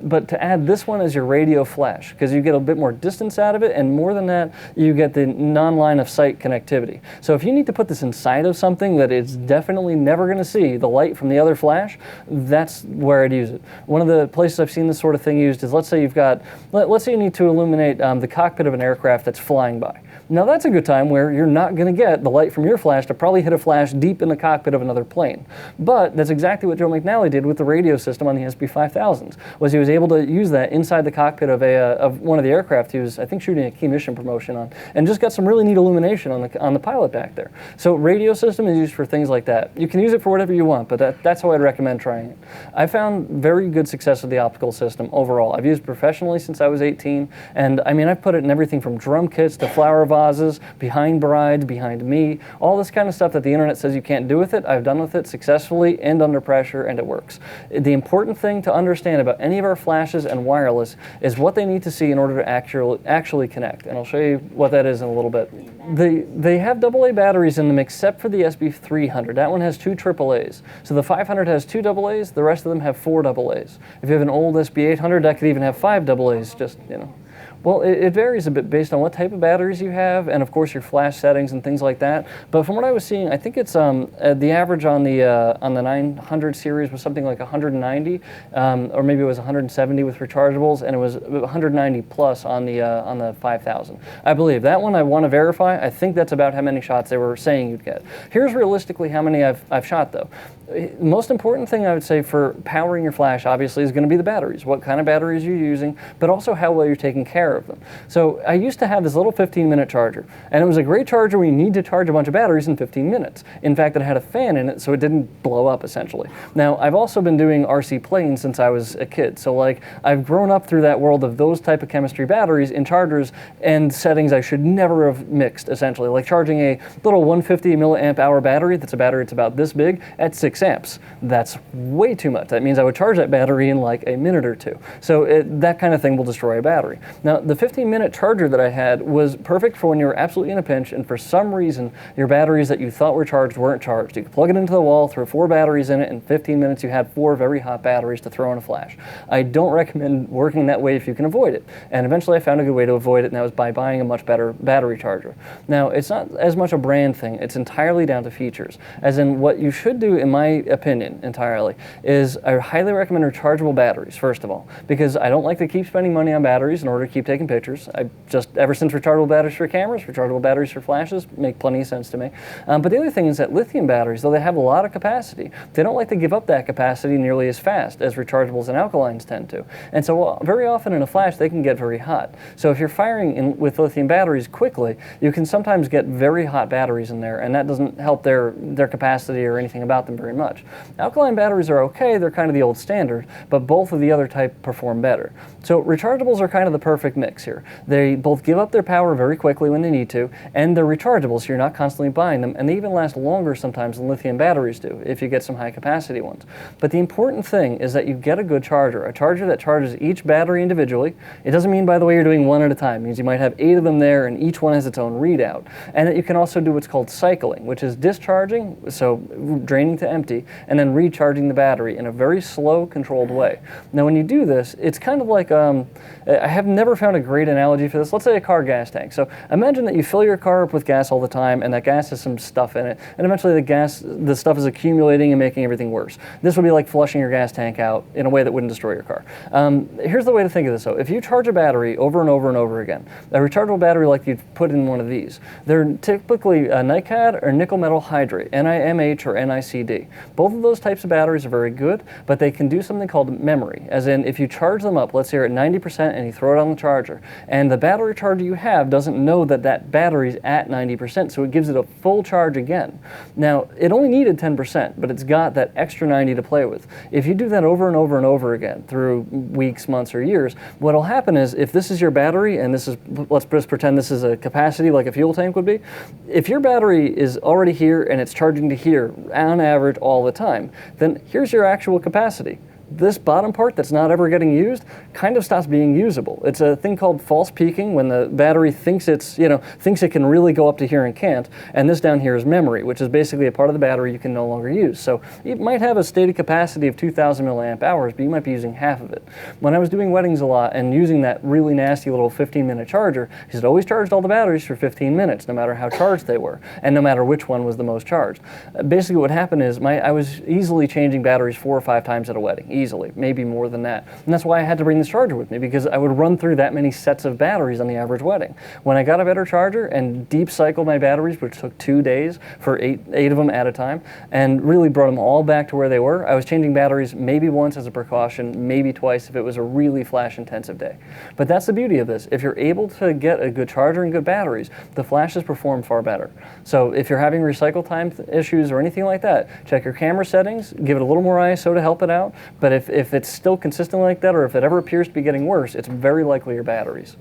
But to add this one as your radio flash, because you get a bit more distance out of it, and more than that, you get the non-line of sight connectivity. So if you need to put this inside of something that it's definitely never going to see the light from the other flash, that's where I'd use it. One of the places I've seen this sort of thing used is, let's say you need to illuminate the cockpit of an aircraft that's flying by. Now that's a good time where you're not going to get the light from your flash to probably hit a flash deep in the cockpit of another plane. But that's exactly what Joe McNally did with the radio system on the SB5000s, was he was able to use that inside the cockpit of one of the aircraft he was, I think, shooting a key mission promotion on, and just got some really neat illumination on the pilot back there. So radio system is used for things like that. You can use it for whatever you want, but that's how I'd recommend trying it. I found very good success with the optical system overall. I've used it professionally since I was 18, and I mean, I've put it in everything from drum kits to flower vases, behind brides, behind me, all this kind of stuff that the internet says you can't do with it. I've done with it successfully and under pressure, and it works. The important thing to understand about any of our flashes and wireless is what they need to see in order to actually connect, and I'll show you what that is in a little bit. They have AA batteries in them except for the SB300. That one has 2 AAAs. So the 500 has 2 AAs, the rest of them have 4 AAs. If you have an old SB800, that could even have 5 AAs, just, you know. Well, it varies a bit based on what type of batteries you have, and of course your flash settings and things like that. But from what I was seeing, I think it's the average on the 900 series was something like 190, or maybe it was 170 with rechargeables, and it was 190 plus on the 5000. I believe that one I want to verify. I think that's about how many shots they were saying you'd get. Here's realistically how many I've shot though. The most important thing I would say for powering your flash obviously is going to be the batteries, what kind of batteries you're using, but also how well you're taking care of them. So I used to have this little 15-minute charger, and it was a great charger when you need to charge a bunch of batteries in 15 minutes. In fact, it had a fan in it so it didn't blow up essentially. Now, I've also been doing RC planes since I was a kid, so like I've grown up through that world of those type of chemistry batteries in chargers and settings I should never have mixed essentially, like charging a little 150 milliamp hour battery that's a battery that's about this big at 6 amps. That's way too much. That means I would charge that battery in like a minute or two. So that kind of thing will destroy a battery. Now, the 15-minute charger that I had was perfect for when you were absolutely in a pinch and for some reason your batteries that you thought were charged weren't charged. You could plug it into the wall, throw 4 batteries in it, in 15 minutes you had 4 very hot batteries to throw in a flash. I don't recommend working that way if you can avoid it. And eventually I found a good way to avoid it, and that was by buying a much better battery charger. Now, it's not as much a brand thing. It's entirely down to features. As in, what you should do, in my opinion, entirely, is I highly recommend rechargeable batteries, first of all, because I don't like to keep spending money on batteries in order to keep taking pictures. I just, ever since rechargeable batteries for cameras, rechargeable batteries for flashes make plenty of sense to me. But the other thing is that lithium batteries, though they have a lot of capacity, they don't like to give up that capacity nearly as fast as rechargeables and alkalines tend to. And so very often in a flash, they can get very hot. So if you're firing with lithium batteries quickly, you can sometimes get very hot batteries in there, and that doesn't help their capacity or anything about them very much. Alkaline batteries are okay, they're kind of the old standard, but both of the other type perform better. So rechargeables are kind of the perfect mix here. They both give up their power very quickly when they need to, and they're rechargeable, so you're not constantly buying them, and they even last longer sometimes than lithium batteries do, if you get some high capacity ones. But the important thing is that you get a good charger, a charger that charges each battery individually. It doesn't mean, by the way, you're doing one at a time. It means you might have 8 of them there, and each one has its own readout. And that you can also do what's called cycling, which is discharging, so draining to empty, and then recharging the battery in a very slow, controlled way. Now, when you do this, it's kind of like, I have never found a great analogy for this. Let's say a car gas tank. So imagine that you fill your car up with gas all the time, and that gas has some stuff in it, and eventually the stuff is accumulating and making everything worse. This would be like flushing your gas tank out in a way that wouldn't destroy your car. Here's the way to think of this, though. If you charge a battery over and over and over again, a rechargeable battery like you'd put in one of these, they're typically NiCad or nickel metal hydrate, NiMH or NiCd. Both of those types of batteries are very good, but they can do something called memory, as in if you charge them up, let's say you're at 90% and you throw it on the charger, and the battery charger you have doesn't know that that battery's at 90%, so it gives it a full charge again. Now, it only needed 10%, but it's got that extra 90 to play with. If you do that over and over and over again through weeks, months, or years, what'll happen is if this is your battery, and this is, let's just pretend this is a capacity like a fuel tank would be, if your battery is already here and it's charging to here on average all the time, then here's your actual capacity. This bottom part that's not ever getting used kind of stops being usable. It's a thing called false peaking, when the battery thinks thinks it can really go up to here and can't, and this down here is memory, which is basically a part of the battery you can no longer use. So it might have a stated capacity of 2,000 milliamp hours, but you might be using half of it. When I was doing weddings a lot and using that really nasty little 15-minute charger, because it always charged all the batteries for 15 minutes, no matter how charged they were, and no matter which one was the most charged. Basically what happened is I was easily changing batteries 4 or 5 times at a wedding, easily, maybe more than that. And that's why I had to bring this charger with me, because I would run through that many sets of batteries on the average wedding. When I got a better charger and deep cycled my batteries, which took 2 days for eight of them at a time, and really brought them all back to where they were, I was changing batteries maybe once as a precaution, maybe twice if it was a really flash intensive day. But that's the beauty of this. If you're able to get a good charger and good batteries, the flashes perform far better. So if you're having recycle time issues or anything like that, check your camera settings, give it a little more ISO to help it out. But if it's still consistent like that, or if it ever appears to be getting worse, it's very likely your batteries.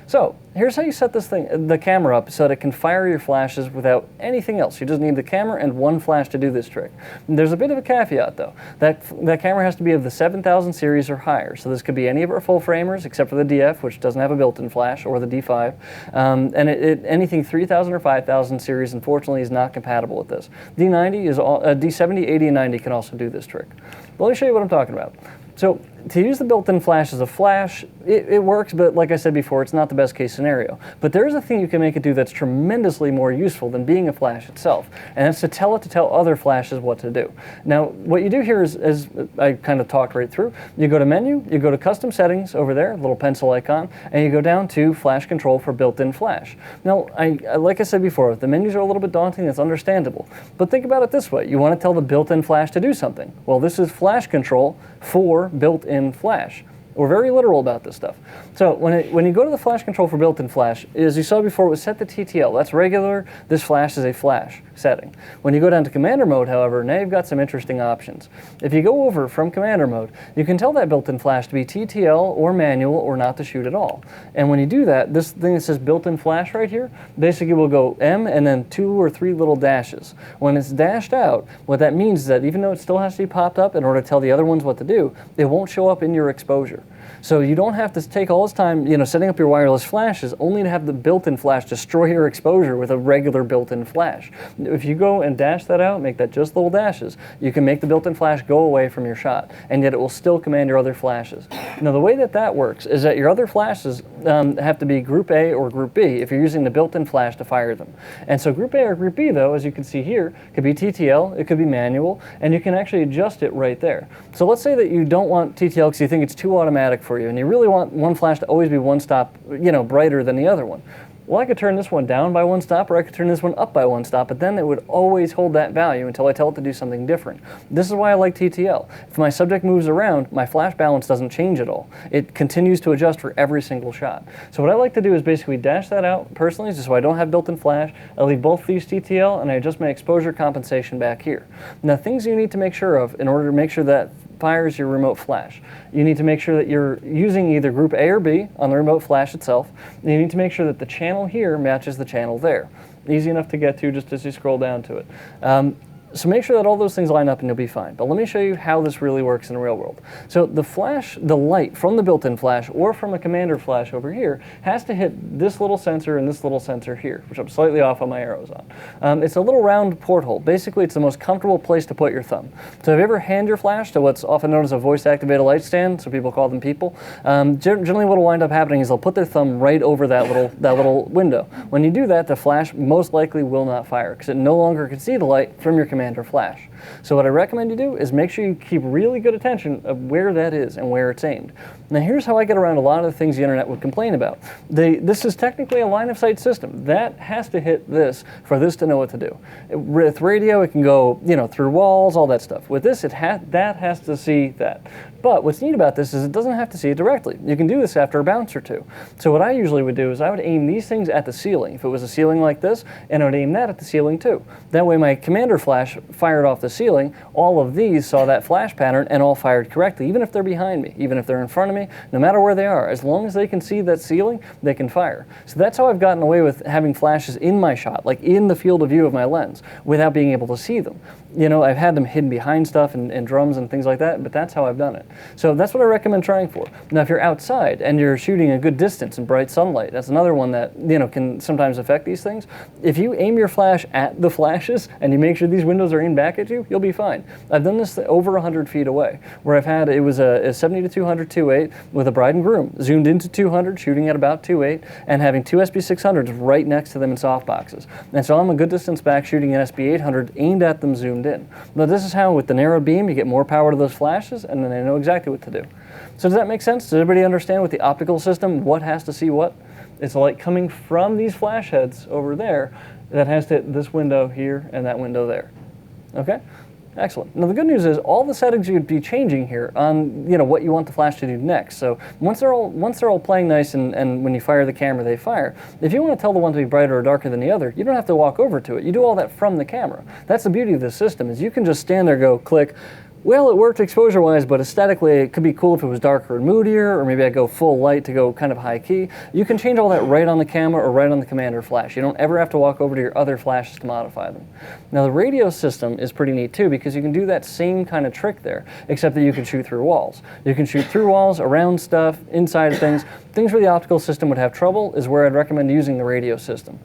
So here's how you set the camera up so that it can fire your flashes without anything else. You just need the camera and one flash to do this trick. And there's a bit of a caveat though. That camera has to be of the 7000 series or higher. So this could be any of our full framers except for the DF, which doesn't have a built-in flash, or the D5. And anything 3000 or 5000 series, unfortunately, is not compatible with this. D90 is D70, 80, and 90 can also do this trick. But let me show you what I'm talking about. So to use the built-in flash as a flash, it works, but like I said before, it's not the best case scenario. But there is a thing you can make it do that's tremendously more useful than being a flash itself, and that's to tell other flashes what to do. Now, what you do here is, as I kind of talked right through, you go to Menu, you go to Custom Settings over there, little pencil icon, and you go down to Flash Control for built-in flash. Now, like I said before, the menus are a little bit daunting, that's understandable. But think about it this way. You want to tell the built-in flash to do something. Well, this is Flash Control for built-in flash. We're very literal about this stuff. So when you go to the flash control for built-in flash, as you saw before, it was set to TTL. That's regular. This flash is a flash setting. When you go down to commander mode, however, now you've got some interesting options. If you go over from commander mode, you can tell that built-in flash to be TTL or manual or not to shoot at all. And when you do that, this thing that says built-in flash right here, basically will go M and then 2 or 3 little dashes. When it's dashed out, what that means is that even though it still has to be popped up in order to tell the other ones what to do, it won't show up in your exposure. So you don't have to take all this time, setting up your wireless flashes only to have the built-in flash destroy your exposure with a regular built-in flash. If you go and dash that out, make that just little dashes, you can make the built-in flash go away from your shot, and yet it will still command your other flashes. Now the way that works is that your other flashes have to be Group A or Group B if you're using the built-in flash to fire them. And so Group A or Group B, though, as you can see here, could be TTL, it could be manual, and you can actually adjust it right there. So let's say that you don't want TTL because you think it's too automatic for you, and you really want one flash to always be one stop, brighter than the other one. Well, I could turn this one down by 1 stop, or I could turn this one up by 1 stop, but then it would always hold that value until I tell it to do something different. This is why I like TTL. If my subject moves around, my flash balance doesn't change at all. It continues to adjust for every single shot. So what I like to do is basically dash that out personally, just so I don't have built-in flash. I leave both these TTL, and I adjust my exposure compensation back here. Now, things you need to make sure of in order to make sure that fires your remote flash. You need to make sure that you're using either Group A or B on the remote flash itself. And you need to make sure that the channel here matches the channel there. Easy enough to get to just as you scroll down to it. So make sure that all those things line up and you'll be fine. But let me show you how this really works in the real world. So the flash, the light from the built-in flash or from a commander flash over here has to hit this little sensor and this little sensor here, which I'm slightly off on my arrows on. It's a little round porthole. Basically, it's the most comfortable place to put your thumb. So if you ever hand your flash to what's often known as a voice-activated light stand, so people call them people, generally what will wind up happening is they'll put their thumb right over that little window. When you do that, the flash most likely will not fire because it no longer can see the light from your commander flash. So what I recommend you do is make sure you keep really good attention of where that is and where it's aimed. Now here's how I get around a lot of the things the internet would complain about. This is technically a line of sight system. That has to hit this for this to know what to do. With radio, it can go through walls, all that stuff. With this, that has to see that. But what's neat about this is it doesn't have to see it directly. You can do this after a bounce or two. So what I usually would do is I would aim these things at the ceiling, if it was a ceiling like this, and I would aim that at the ceiling too. That way my commander flash fired off the ceiling, all of these saw that flash pattern and all fired correctly, even if they're behind me, even if they're in front of me, no matter where they are. As long as they can see that ceiling, they can fire. So that's how I've gotten away with having flashes in my shot, like in the field of view of my lens, without being able to see them. I've had them hidden behind stuff and drums and things like that, but that's how I've done it. So that's what I recommend trying for. Now, if you're outside and you're shooting a good distance in bright sunlight, that's another one that can sometimes affect these things. If you aim your flash at the flashes and you make sure these windows are aimed back at you, you'll be fine. I've done this over 100 feet away, where it was a 70 to 200 2.8 with a bride and groom, zoomed into 200, shooting at about 2.8, and having two SB600s right next to them in softboxes. And so I'm a good distance back shooting an SB800 aimed at them, zoomed zoomed in. But this is how, with the narrow beam, you get more power to those flashes, and then they know exactly what to do. So does that make sense? Does everybody understand with the optical system what has to see what? It's light coming from these flash heads over there that has to hit this window here and that window there. Okay? Excellent. Now the good news is all the settings you'd be changing here on what you want the flash to do next. So once they're all playing nice and when you fire the camera they fire, if you want to tell the one to be brighter or darker than the other, you don't have to walk over to it. You do all that from the camera. That's the beauty of this system, is you can just stand there, go click. Well, it worked exposure-wise, but aesthetically it could be cool if it was darker and moodier, or maybe I go full light to go kind of high key. You can change all that right on the camera or right on the commander flash. You don't ever have to walk over to your other flashes to modify them. Now the radio system is pretty neat too, because you can do that same kind of trick there, except that you can shoot through walls. You can shoot through walls, around stuff, inside of things. Things where the optical system would have trouble is where I'd recommend using the radio system.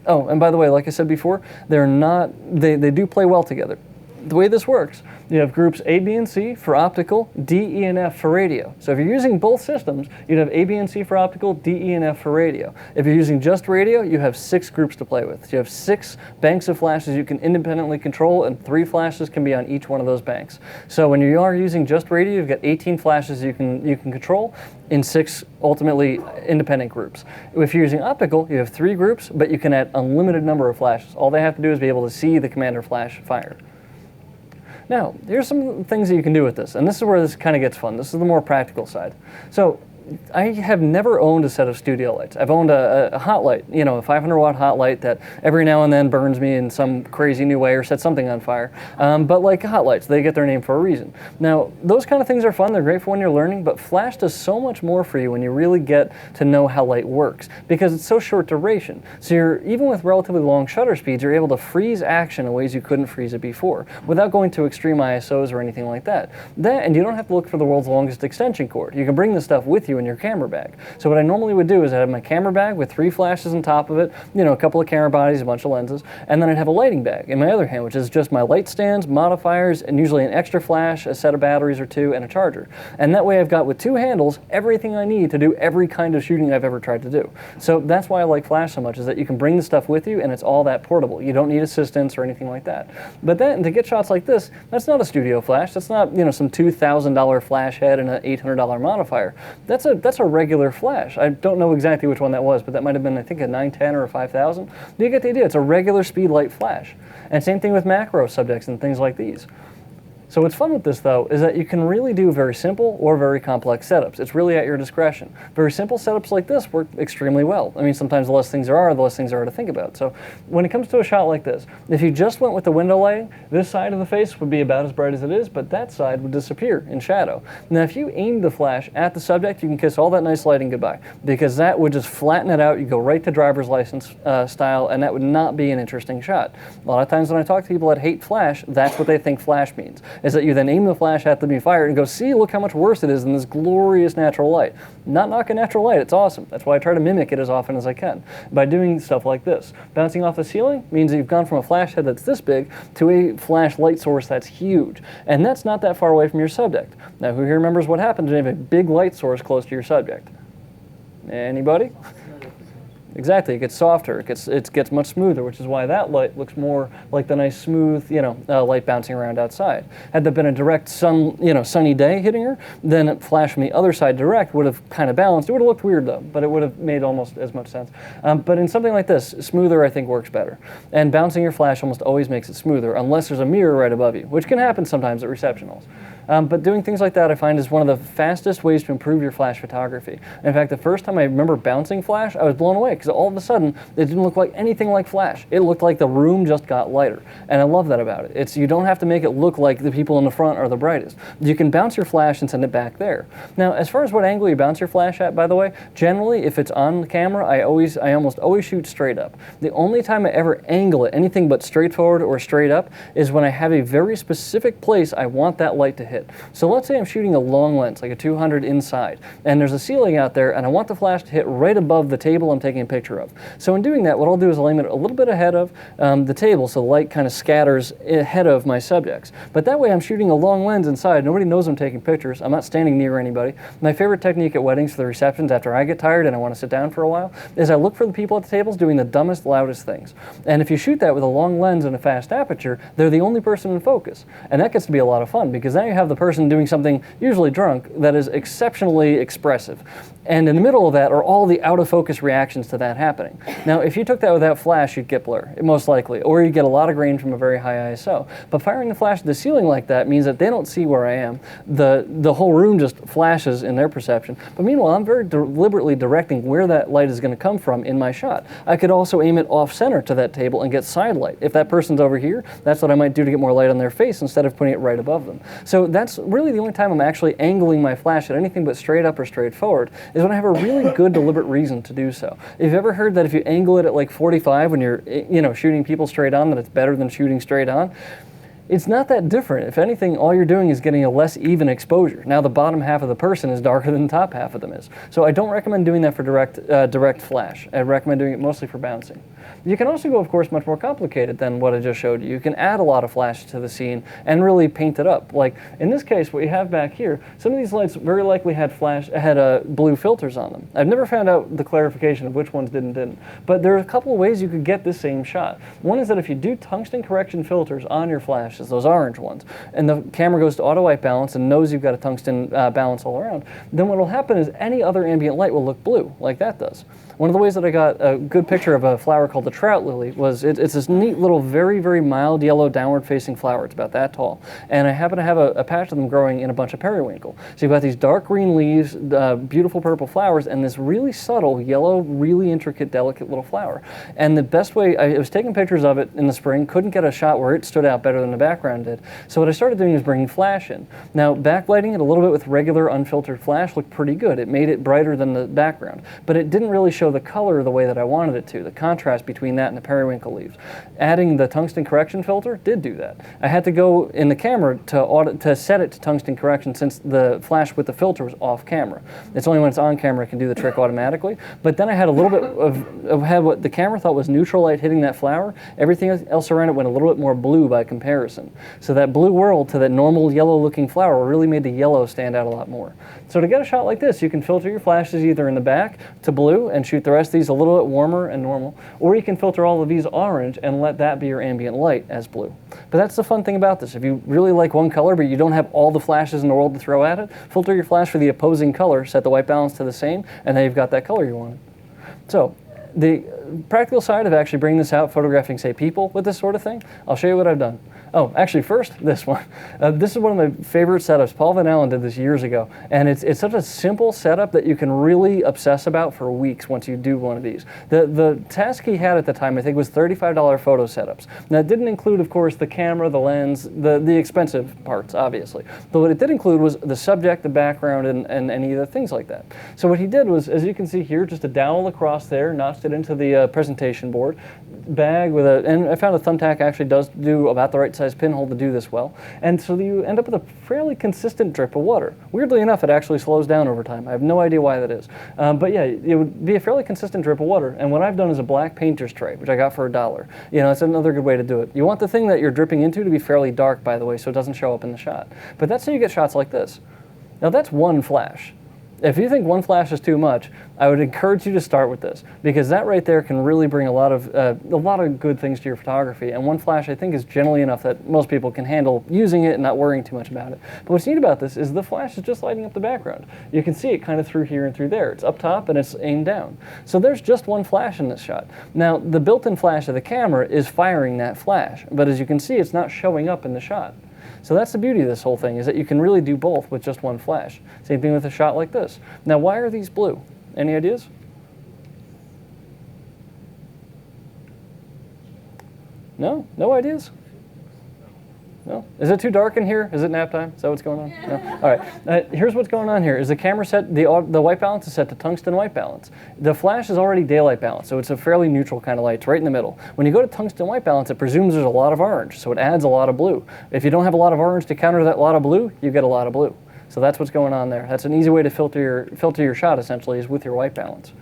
Oh, and by the way, like I said before, they do play well together. The way this works, you have groups A, B, and C for optical, D, E, and F for radio. So if you're using both systems, you'd have A, B, and C for optical, D, E, and F for radio. If you're using just radio, you have 6 groups to play with. So you have 6 banks of flashes you can independently control, and 3 flashes can be on each one of those banks. So when you are using just radio, you've got 18 flashes you can control in 6 ultimately independent groups. If you're using optical, you have 3 groups, but you can add unlimited number of flashes. All they have to do is be able to see the commander flash fired. Now, here's some things that you can do with this, and this is where this kind of gets fun. This is the more practical side. So I have never owned a set of studio lights. I've owned a hot light, a 500-watt hot light that every now and then burns me in some crazy new way or sets something on fire. But like hot lights, they get their name for a reason. Now, those kind of things are fun. They're great for when you're learning, but flash does so much more for you when you really get to know how light works, because it's so short duration. So even with relatively long shutter speeds, you're able to freeze action in ways you couldn't freeze it before without going to extreme ISOs or anything like that. And you don't have to look for the world's longest extension cord. You can bring this stuff with you in your camera bag. So what I normally would do is I'd have my camera bag with 3 flashes on top of it, a couple of camera bodies, a bunch of lenses, and then I'd have a lighting bag in my other hand, which is just my light stands, modifiers, and usually an extra flash, a set of batteries or 2, and a charger. And that way I've got, with 2 handles, everything I need to do every kind of shooting I've ever tried to do. So that's why I like flash so much, is that you can bring the stuff with you and it's all that portable. You don't need assistance or anything like that. But then to get shots like this, that's not a studio flash. That's not, some $2,000 flash head and an $800 modifier. That's a regular flash. I don't know exactly which one that was, but that might have been, I think, a 910 or a 5000. You get the idea. It's a regular speed light flash. And same thing with macro subjects and things like these. So what's fun with this, though, is that you can really do very simple or very complex setups. It's really at your discretion. Very simple setups like this work extremely well. I mean, sometimes the less things there are, the less things there are to think about. So when it comes to a shot like this, if you just went with the window lighting, this side of the face would be about as bright as it is, but that side would disappear in shadow. Now, if you aim the flash at the subject, you can kiss all that nice lighting goodbye, because that would just flatten it out. You go right to driver's license style, and that would not be an interesting shot. A lot of times when I talk to people that hate flash, that's what they think flash means, is that you then aim the flash at them, be fired, and go, see, look how much worse it is than this glorious natural light. Not knocking natural light, it's awesome. That's why I try to mimic it as often as I can, by doing stuff like this. Bouncing off the ceiling means that you've gone from a flash head that's this big to a flash light source that's huge. And that's not that far away from your subject. Now, who here remembers what happens when you have a big light source close to your subject? Anybody? Exactly, it gets softer, it gets much smoother, which is why that light looks more like the nice smooth, light bouncing around outside. Had there been a direct sunny day hitting her, then a flash from the other side direct would have kind of balanced. It would have looked weird though, but it would have made almost as much sense. But in something like this, smoother I think works better. And bouncing your flash almost always makes it smoother, unless there's a mirror right above you, which can happen sometimes at reception halls. But doing things like that I find is one of the fastest ways to improve your flash photography. In fact, the first time I remember bouncing flash, I was blown away, because all of a sudden it didn't look like anything like flash. It looked like the room just got lighter. And I love that about it. You don't have to make it look like the people in the front are the brightest. You can bounce your flash and send it back there. Now, as far as what angle you bounce your flash at, by the way, generally if it's on the camera, I almost always shoot straight up. The only time I ever angle it, anything but straight forward or straight up, is when I have a very specific place I want that light to hit. So let's say I'm shooting a long lens, like a 200 inside, and there's a ceiling out there, and I want the flash to hit right above the table I'm taking a picture picture of. So in doing that, what I'll do is I'll aim it a little bit ahead of the table so the light kind of scatters ahead of my subjects. But that way I'm shooting a long lens inside. Nobody knows I'm taking pictures. I'm not standing near anybody. My favorite technique at weddings for the receptions after I get tired and I want to sit down for a while is I look for the people at the tables doing the dumbest, loudest things. And if you shoot that with a long lens and a fast aperture, they're the only person in focus. And that gets to be a lot of fun because now you have the person doing something, usually drunk, that is exceptionally expressive. And in the middle of that are all the out-of-focus reactions to that happening. Now, if you took that without flash, you'd get blur, most likely, or you'd get a lot of grain from a very high ISO. But firing the flash at the ceiling like that means that they don't see where I am. The whole room just flashes in their perception. But meanwhile, I'm very deliberately directing where that light is going to come from in my shot. I could also aim it off-center to that table and get side light. If that person's over here, that's what I might do to get more light on their face instead of putting it right above them. So that's really the only time I'm actually angling my flash at anything but straight up or straight forward is when I have a really good deliberate reason to do so. If you've ever heard that if you angle it at like 45 when you're shooting people straight on, that it's better than shooting straight on, it's not that different. If anything, all you're doing is getting a less even exposure. Now the bottom half of the person is darker than the top half of them is. So I don't recommend doing that for direct flash. I recommend doing it mostly for bouncing. You can also go, of course, much more complicated than what I just showed you. You can add a lot of flash to the scene and really paint it up. Like in this case, what you have back here, some of these lights very likely had blue filters on them. I've never found out the clarification of which ones did and didn't. But there are a couple of ways you could get this same shot. One is that if you do tungsten correction filters on your flashes, those orange ones, and the camera goes to auto white balance and knows you've got a tungsten balance all around, then what will happen is any other ambient light will look blue, like that does. One of the ways that I got a good picture of a flower called the trout lily was it's this neat little very, very mild yellow downward facing flower. It's about that tall. And I happen to have a patch of them growing in a bunch of periwinkle. So you've got these dark green leaves, beautiful purple flowers, and this really subtle yellow, really intricate, delicate little flower. And the best way, I was taking pictures of it in the spring, couldn't get a shot where it stood out better than the background did. So what I started doing is bringing flash in. Now backlighting it a little bit with regular unfiltered flash looked pretty good. It made it brighter than the background, but it didn't really show the color the way that I wanted it to, the contrast between that and the periwinkle leaves. Adding the tungsten correction filter did do that. I had to go in the camera to set it to tungsten correction since the flash with the filter was off camera. It's only when it's on camera it can do the trick automatically. But then I had a little bit of what the camera thought was neutral light hitting that flower. Everything else around it went a little bit more blue by comparison. So that blue world to that normal yellow looking flower really made the yellow stand out a lot more. So to get a shot like this, you can filter your flashes either in the back to blue and shoot the rest of these a little bit warmer and normal, or you can filter all of these orange and let that be your ambient light as blue. But that's the fun thing about this. If you really like one color but you don't have all the flashes in the world to throw at it, filter your flash for the opposing color, set the white balance to the same, and then you've got that color you wanted. So the practical side of actually bringing this out, photographing, say, people with this sort of thing, I'll show you what I've done. Oh, actually, first, this one. This is one of my favorite setups. Paul Van Allen did this years ago, and it's such a simple setup that you can really obsess about for weeks once you do one of these. The task he had at the time, I think, was $35 photo setups. Now, it didn't include, of course, the camera, the lens, the expensive parts, obviously. But what it did include was the subject, the background, and any of the things like that. So what he did was, as you can see here, just a dowel across there, notched it into the presentation board, bag with and I found a thumbtack actually does do about the right size pinhole to do this well. And so you end up with a fairly consistent drip of water. Weirdly enough, it actually slows down over time. I have no idea why that is. But yeah, it would be a fairly consistent drip of water. And what I've done is a black painter's tray, which I got for $1. You know, it's another good way to do it. You want the thing that you're dripping into to be fairly dark, by the way, so it doesn't show up in the shot. But that's how you get shots like this. Now that's one flash. If you think one flash is too much, I would encourage you to start with this, because that right there can really bring a lot of good things to your photography. And one flash, I think, is generally enough that most people can handle using it and not worrying too much about it. But what's neat about this is the flash is just lighting up the background. You can see it kind of through here and through there. It's up top and it's aimed down. So there's just one flash in this shot. Now, the built-in flash of the camera is firing that flash, but as you can see, it's not showing up in the shot. So that's the beauty of this whole thing, is that you can really do both with just one flash. Same thing with a shot like this. Now, why are these blue? Any ideas? No? No ideas? No? Is it too dark in here? Is it nap time? Is that what's going on? No? All right. Here's what's going on here. Is the camera set, the white balance is set to tungsten white balance. The flash is already daylight balance, so it's a fairly neutral kind of light. It's right in the middle. When you go to tungsten white balance, it presumes there's a lot of orange, so it adds a lot of blue. If you don't have a lot of orange to counter that lot of blue, you get a lot of blue. So that's what's going on there. That's an easy way to filter your shot, essentially, is with your white balance.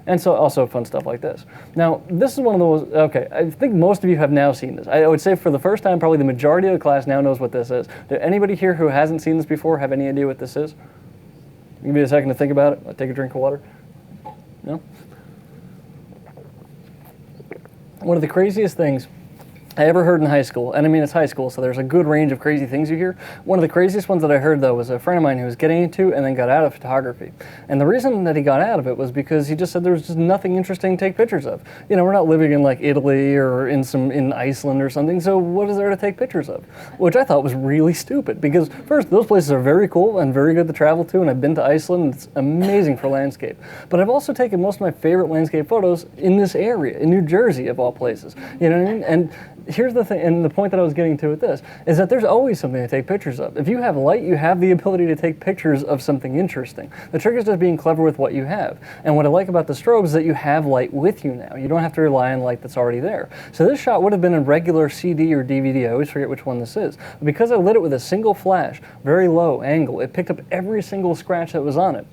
And so also fun stuff like this. Now, this is one of those, okay, I think most of you have now seen this. I would say for the first time, probably the majority of the class now knows what this is. Does anybody here who hasn't seen this before have any idea what this is? Give me a second to think about it. I'll take a drink of water. No? One of the craziest things I ever heard in high school, and I mean it's high school, so there's a good range of crazy things you hear. One of the craziest ones that I heard, though, was a friend of mine who was getting into and then got out of photography. And the reason that he got out of it was because he just said there was just nothing interesting to take pictures of. You know, we're not living in like Italy or in Iceland or something, so what is there to take pictures of? Which I thought was really stupid, because first, those places are very cool and very good to travel to, and I've been to Iceland, and it's amazing for landscape. But I've also taken most of my favorite landscape photos in this area, in New Jersey of all places. You know what I mean? And here's the thing, and the point that I was getting to with this, is that there's always something to take pictures of. If you have light, you have the ability to take pictures of something interesting. The trick is just being clever with what you have. And what I like about the strobes is that you have light with you now. You don't have to rely on light that's already there. So this shot would have been a regular CD or DVD, I always forget which one this is. But because I lit it with a single flash, very low angle, it picked up every single scratch that was on it,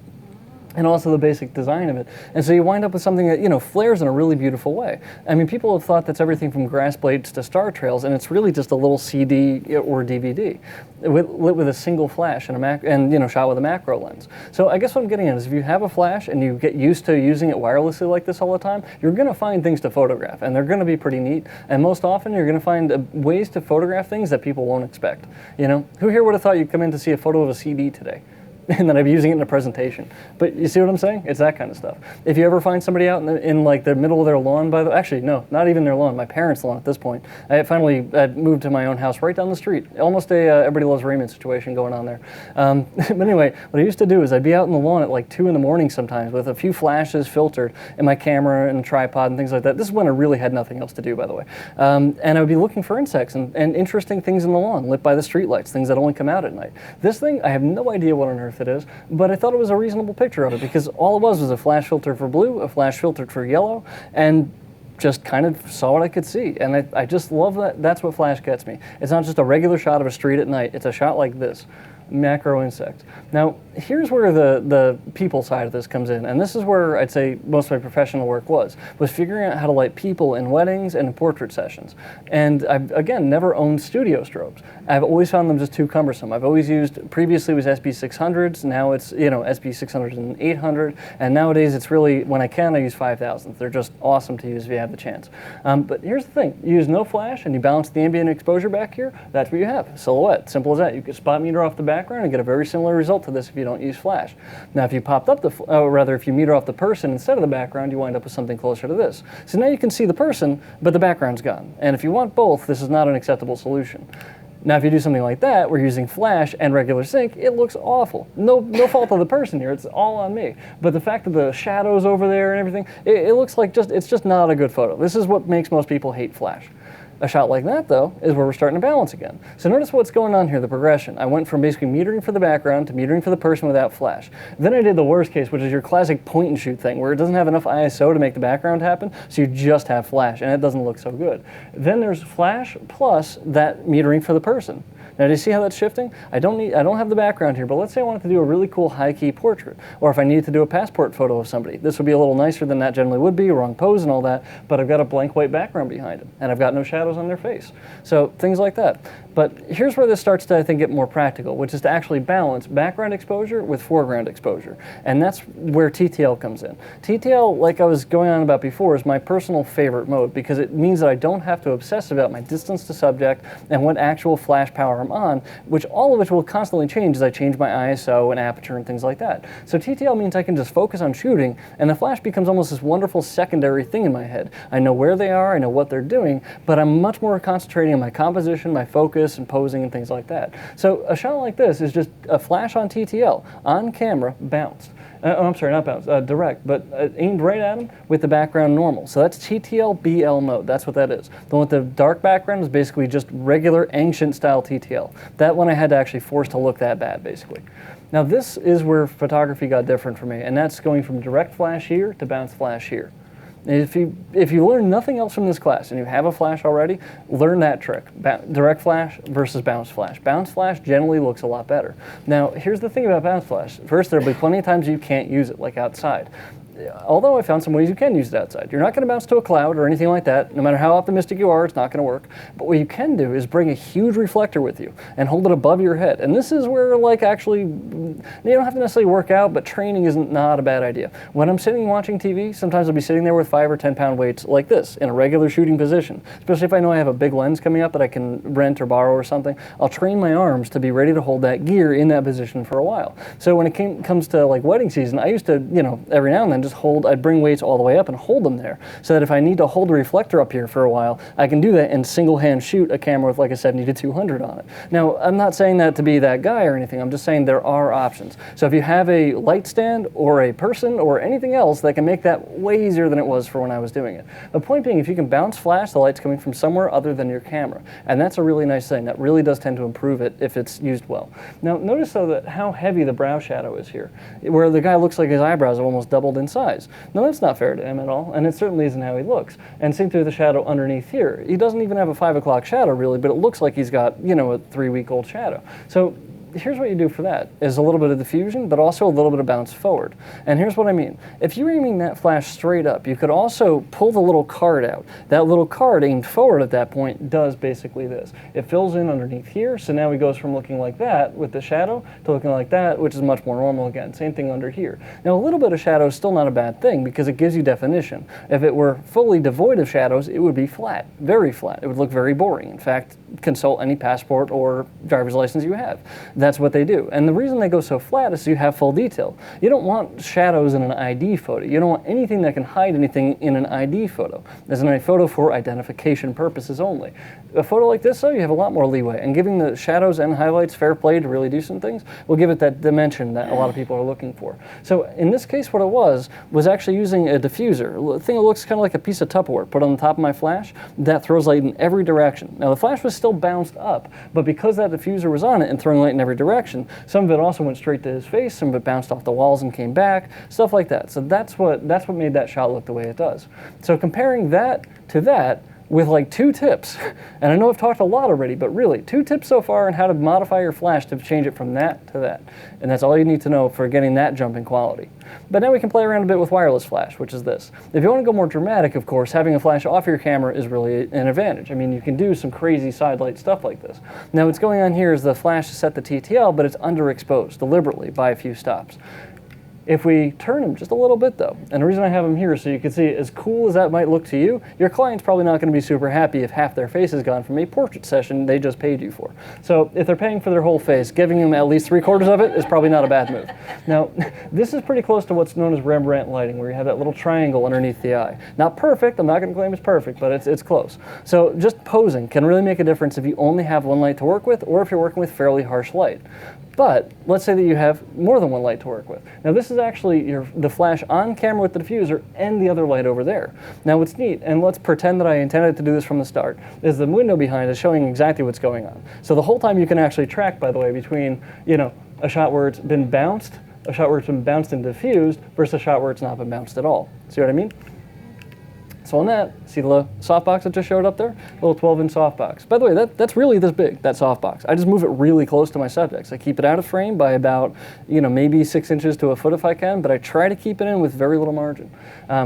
and also the basic design of it. And so you wind up with something that, you know, flares in a really beautiful way. I mean, people have thought that's everything from grass blades to star trails, and it's really just a little CD or DVD lit with a single flash and you know, shot with a macro lens. So I guess what I'm getting at is if you have a flash and you get used to using it wirelessly like this all the time, you're gonna find things to photograph, and they're gonna be pretty neat. And most often you're gonna find ways to photograph things that people won't expect. You know, who here would have thought you'd come in to see a photo of a CD today? And then I'd be using it in a presentation. But you see what I'm saying? It's that kind of stuff. If you ever find somebody out in like the middle of their lawn, actually, no, not even their lawn, my parents' lawn at this point. I finally moved to my own house right down the street. Almost a Everybody Loves Raymond situation going on there. But anyway, what I used to do is I'd be out in the lawn at like 2 in the morning sometimes with a few flashes filtered and my camera and tripod and things like that. This is when I really had nothing else to do, by the way. And I would be looking for insects and interesting things in the lawn, lit by the streetlights, things that only come out at night. This thing, I have no idea what on earth it is, but I thought it was a reasonable picture of it because all it was a flash filter for blue, a flash filter for yellow, and just kind of saw what I could see. And I just love that. That's what flash gets me. It's not just a regular shot of a street at night. It's a shot like this. Macro insect. Now, here's where the people side of this comes in, and this is where I'd say most of my professional work was figuring out how to light people in weddings and in portrait sessions. And I've, again, never owned studio strobes. I've always found them just too cumbersome. I've always used, previously it was SB600s, now it's, you know, SB600 and 800, and nowadays it's really, when I can, I use 5000s. They're just awesome to use if you have the chance. But here's the thing, you use no flash and you balance the ambient exposure back here, that's what you have, silhouette, simple as that. You can spot meter off the background and get a very similar result to this if you don't use flash. Now if you popped up if you meter off the person instead of the background, you wind up with something closer to this. So now you can see the person, but the background's gone. And if you want both, this is not an acceptable solution. Now if you do something like that, we're using flash and regular sync, it looks awful. No fault of the person here, it's all on me. But the fact that the shadows over there and everything, it looks like it's just not a good photo. This is what makes most people hate flash. A shot like that, though, is where we're starting to balance again. So notice what's going on here, the progression. I went from basically metering for the background to metering for the person without flash. Then I did the worst case, which is your classic point and shoot thing, where it doesn't have enough ISO to make the background happen, so you just have flash, and it doesn't look so good. Then there's flash plus that metering for the person. Now, do you see how that's shifting? I don't have the background here, but let's say I wanted to do a really cool high-key portrait, or if I needed to do a passport photo of somebody. This would be a little nicer than that generally would be, wrong pose and all that, but I've got a blank white background behind it, and I've got no shadows on their face. So things like that. But here's where this starts to, I think, get more practical, which is to actually balance background exposure with foreground exposure. And that's where TTL comes in. TTL, like I was going on about before, is my personal favorite mode because it means that I don't have to obsess about my distance to subject and what actual flash power I'm on, all of which will constantly change as I change my ISO and aperture and things like that. So TTL means I can just focus on shooting, and the flash becomes almost this wonderful secondary thing in my head. I know where they are, I know what they're doing, but I'm much more concentrating on my composition, my focus, and posing and things like that. So a shot like this is just a flash on TTL, on camera, bounced. I'm sorry, not bounced, direct, but aimed right at them with the background normal. So that's TTL BL mode, that's what that is. The one with the dark background is basically just regular ancient style TTL. That one I had to actually force to look that bad, basically. Now this is where photography got different for me, and that's going from direct flash here to bounce flash here. If you learn nothing else from this class and you have a flash already, learn that trick. Direct flash versus bounce flash. Bounce flash generally looks a lot better. Now, here's the thing about bounce flash. First, there'll be plenty of times you can't use it, like outside. although I found some ways you can use it outside. You're not going to bounce to a cloud or anything like that. No matter how optimistic you are, it's not going to work. But what you can do is bring a huge reflector with you and hold it above your head. And this is where, like, actually, you don't have to necessarily work out, but training is not a bad idea. When I'm sitting watching TV, sometimes I'll be sitting there with 5 or 10 pound weights like this in a regular shooting position, especially if I know I have a big lens coming up that I can rent or borrow or something. I'll train my arms to be ready to hold that gear in that position for a while. So when it comes to like wedding season, I used to, every now and then just I'd bring weights all the way up and hold them there so that if I need to hold a reflector up here for a while, I can do that and single hand shoot a camera with like a 70 to 200 on it. Now, I'm not saying that to be that guy or anything. I'm just saying there are options. So if you have a light stand or a person or anything else that can make that way easier than it was for when I was doing it. The point being, if you can bounce flash, the light's coming from somewhere other than your camera. And that's a really nice thing. That really does tend to improve it if it's used well. Now, notice though that how heavy the brow shadow is here, where the guy looks like his eyebrows have almost doubled in size. Now, that's not fair to him at all, and it certainly isn't how he looks. And same thing with the shadow underneath here. He doesn't even have a 5 o'clock shadow really, but it looks like he's got, a 3-week-old shadow. So here's what you do for that, is a little bit of diffusion, but also a little bit of bounce forward. And here's what I mean. If you're aiming that flash straight up, you could also pull the little card out. That little card aimed forward at that point does basically this. It fills in underneath here, so now he goes from looking like that with the shadow to looking like that, which is much more normal again. Same thing under here. Now, a little bit of shadow is still not a bad thing because it gives you definition. If it were fully devoid of shadows, it would be flat, very flat. It would look very boring. In fact, consult any passport or driver's license you have. That's what they do. And the reason they go so flat is so you have full detail. You don't want shadows in an ID photo. You don't want anything that can hide anything in an ID photo. There's a photo for identification purposes only. A photo like this, though, you have a lot more leeway. And giving the shadows and highlights fair play to really do some things will give it that dimension that a lot of people are looking for. So in this case, what it was actually using a diffuser, a thing that looks kind of like a piece of Tupperware put on the top of my flash that throws light in every direction. Now, the flash was still bounced up, but because that diffuser was on it and throwing light in every direction, some of it also went straight to his face, some of it bounced off the walls and came back, stuff like that. So that's what made that shot look the way it does. So comparing that to that with like 2 tips, and I know I've talked a lot already, but really 2 tips so far on how to modify your flash to change it from that to that. And that's all you need to know for getting that jump in quality. But now we can play around a bit with wireless flash, which is this. If you want to go more dramatic, of course, having a flash off your camera is really an advantage. I mean, you can do some crazy sidelight stuff like this. Now what's going on here is the flash is set to TTL, but it's underexposed deliberately by a few stops. If we turn them just a little bit though, and the reason I have them here is so you can see, as cool as that might look to you, your client's probably not going to be super happy if half their face is gone from a portrait session they just paid you for. So if they're paying for their whole face, giving them at least 3/4 of it is probably not a bad move. Now, this is pretty close to what's known as Rembrandt lighting, where you have that little triangle underneath the eye. Not perfect, I'm not going to claim it's perfect, but it's close. So just posing can really make a difference if you only have one light to work with, or if you're working with fairly harsh light. But let's say that you have more than one light to work with. Now this is actually the flash on camera with the diffuser and the other light over there. Now what's neat, and let's pretend that I intended to do this from the start, is the window behind is showing exactly what's going on. So the whole time you can actually track, by the way, between a shot where it's been bounced, a shot where it's been bounced and diffused, versus a shot where it's not been bounced at all. See what I mean? So on that, see the softbox that just showed up there? A little 12-inch softbox. By the way, that's really this big, that softbox. I just move it really close to my subjects. I keep it out of frame by about, maybe 6 inches to a foot if I can, but I try to keep it in with very little margin.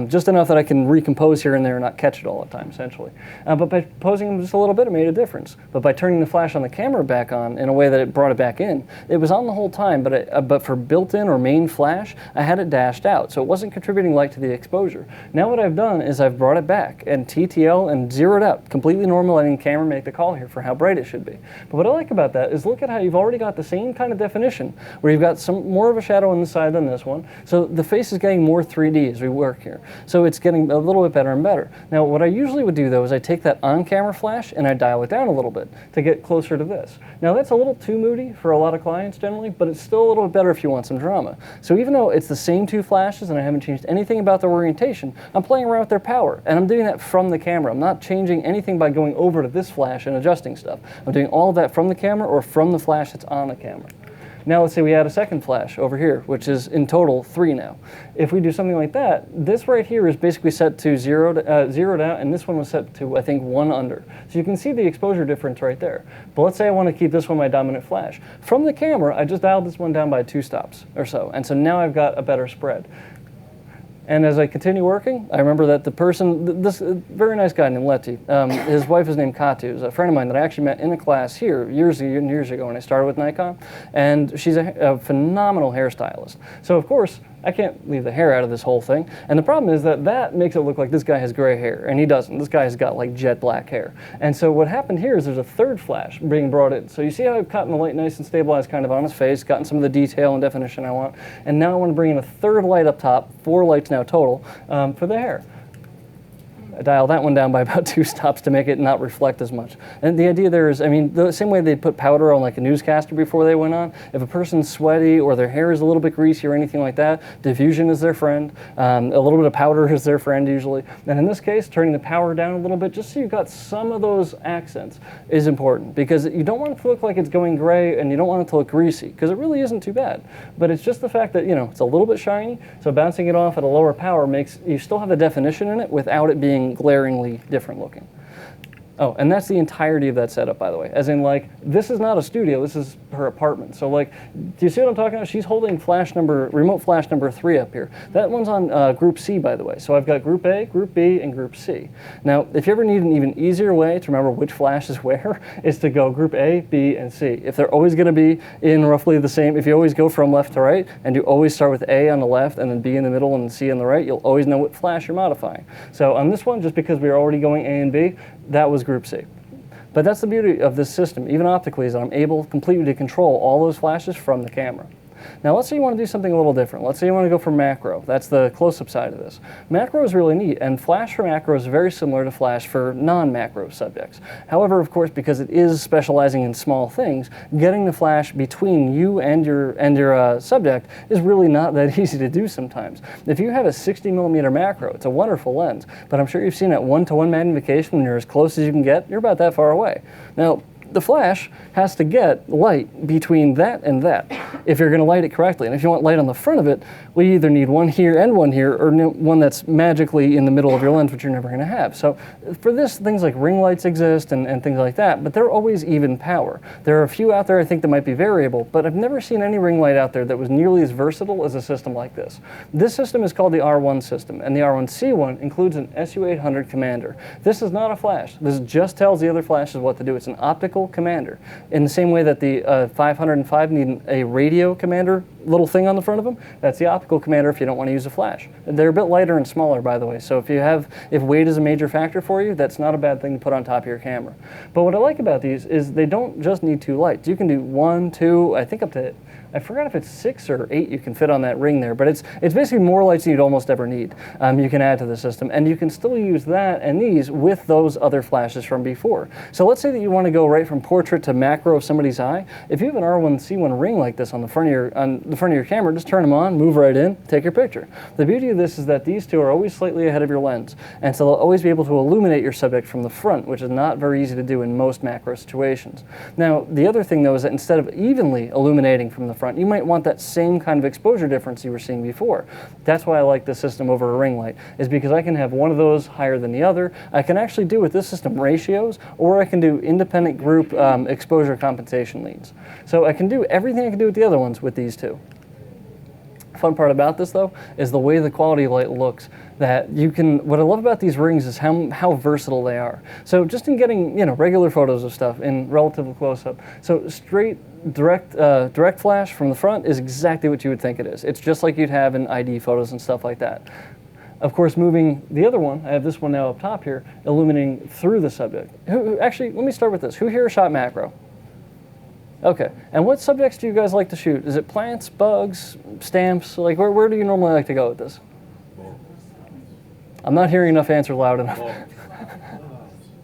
Just enough that I can recompose here and there and not catch it all the time, essentially. But by posing them just a little bit, it made a difference. But by turning the flash on the camera back on in a way that it brought it back in, it was on the whole time, but for built-in or main flash, I had it dashed out, so it wasn't contributing light to the exposure. Now what I've done is I've brought it back and TTL and zeroed out, completely normal, letting the camera make the call here for how bright it should be. But what I like about that is look at how you've already got the same kind of definition, where you've got some more of a shadow on the side than this one. So the face is getting more 3D as we work here. So it's getting a little bit better and better. Now what I usually would do though is I take that on-camera flash and I dial it down a little bit to get closer to this. Now that's a little too moody for a lot of clients generally, but it's still a little bit better if you want some drama. So even though it's the same 2 flashes and I haven't changed anything about their orientation, I'm playing around with their power, and I'm doing that from the camera. I'm not changing anything by going over to this flash and adjusting stuff. I'm doing all of that from the camera or from the flash that's on the camera. Now let's say we add a second flash over here, which is in total 3 now. If we do something like that, this right here is basically set to zeroed out, and this one was set to, I think, 1 under. So you can see the exposure difference right there. But let's say I want to keep this one my dominant flash. From the camera, I just dialed this one down by 2 stops or so, and so now I've got a better spread. And as I continue working, I remember that the person, this very nice guy named Letty, his wife is named Katu, is a friend of mine that I actually met in a class here years and years ago when I started with Nikon. And she's a phenomenal hairstylist. So of course, I can't leave the hair out of this whole thing. And the problem is that that makes it look like this guy has gray hair, and he doesn't. This guy's got like jet black hair. And so what happened here is there's a third flash being brought in. So you see how I've gotten the light nice and stabilized kind of on his face, gotten some of the detail and definition I want, and now I want to bring in a third light up top, 4 lights now total, for the hair. I dial that one down by about 2 stops to make it not reflect as much. And the idea there is, I mean, the same way they put powder on like a newscaster before they went on, if a person's sweaty or their hair is a little bit greasy or anything like that, diffusion is their friend. A little bit of powder is their friend usually. And in this case, turning the power down a little bit just so you've got some of those accents is important, because you don't want it to look like it's going gray and you don't want it to look greasy, because it really isn't too bad. But it's just the fact that, you know, it's a little bit shiny, so bouncing it off at a lower power makes you still have the definition in it without it being glaringly different looking. Oh, and that's the entirety of that setup, by the way. As in, like, this is not a studio, this is her apartment. So, like, do you see what I'm talking about? She's holding remote flash number 3 up here. That one's on Group C, by the way. So I've got Group A, Group B, and Group C. Now, if you ever need an even easier way to remember which flash is where, is to go Group A, B, and C. If they're always going to be in roughly the same, if you always go from left to right, and you always start with A on the left, and then B in the middle, and C on the right, you'll always know what flash you're modifying. So on this one, just because we were already going A and B, that was Group C. But that's the beauty of this system, even optically, is that I'm able completely to control all those flashes from the camera. Now let's say you want to do something a little different. Let's say you want to go for macro. That's the close-up side of this. Macro is really neat, and flash for macro is very similar to flash for non-macro subjects. However, of course, because it is specializing in small things, getting the flash between you and your subject is really not that easy to do sometimes. If you have a 60mm macro, it's a wonderful lens, but I'm sure you've seen at 1-to-1 magnification when you're as close as you can get, you're about that far away. Now, the flash has to get light between that and that if you're going to light it correctly. And if you want light on the front of it, we either need one here and one here, or one that's magically in the middle of your lens, which you're never going to have. So for this, things like ring lights exist and things like that, but they're always even power. There are a few out there I think that might be variable, but I've never seen any ring light out there that was nearly as versatile as a system like this. This system is called the R1 system, and the R1C one includes an SU800 commander. This is not a flash. This just tells the other flashes what to do. It's an optical commander. In the same way that the 505 need a radio commander little thing on the front of them, that's the optical commander if you don't want to use a flash. They're a bit lighter and smaller, by the way, so if weight is a major factor for you, that's not a bad thing to put on top of your camera. But what I like about these is they don't just need 2 lights. You can do 1, 2, I think up to, I forgot if it's 6 or 8 you can fit on that ring there, but it's basically more lights than you'd almost ever need. You can add to the system, and you can still use that and these with those other flashes from before. So let's say that you want to go right from portrait to macro of somebody's eye. If you have an R1C1 ring like this on the front of your camera, just turn them on, move right in, take your picture. The beauty of this is that these two are always slightly ahead of your lens, and so they'll always be able to illuminate your subject from the front, which is not very easy to do in most macro situations. Now, the other thing though is that instead of evenly illuminating from the front, you might want that same kind of exposure difference you were seeing before. That's why I like this system over a ring light, is because I can have one of those higher than the other. I can actually do with this system ratios, or I can do independent group exposure compensation leads. So I can do everything I can do with the other ones with these two. Fun part about this though is the way the quality of light looks. That you can, what I love about these rings is how versatile they are. So just in getting, you know, regular photos of stuff in relative close-up, so straight direct flash from the front is exactly what you would think it is. It's just like you'd have in ID photos and stuff like that. Of course, moving the other one, I have this one now up top here, illuminating through the subject. Actually, let me start with this. Who here shot macro? Okay, and what subjects do you guys like to shoot? Is it plants, bugs, stamps? Like, where do you normally like to go with this? I'm not hearing enough answer loud enough.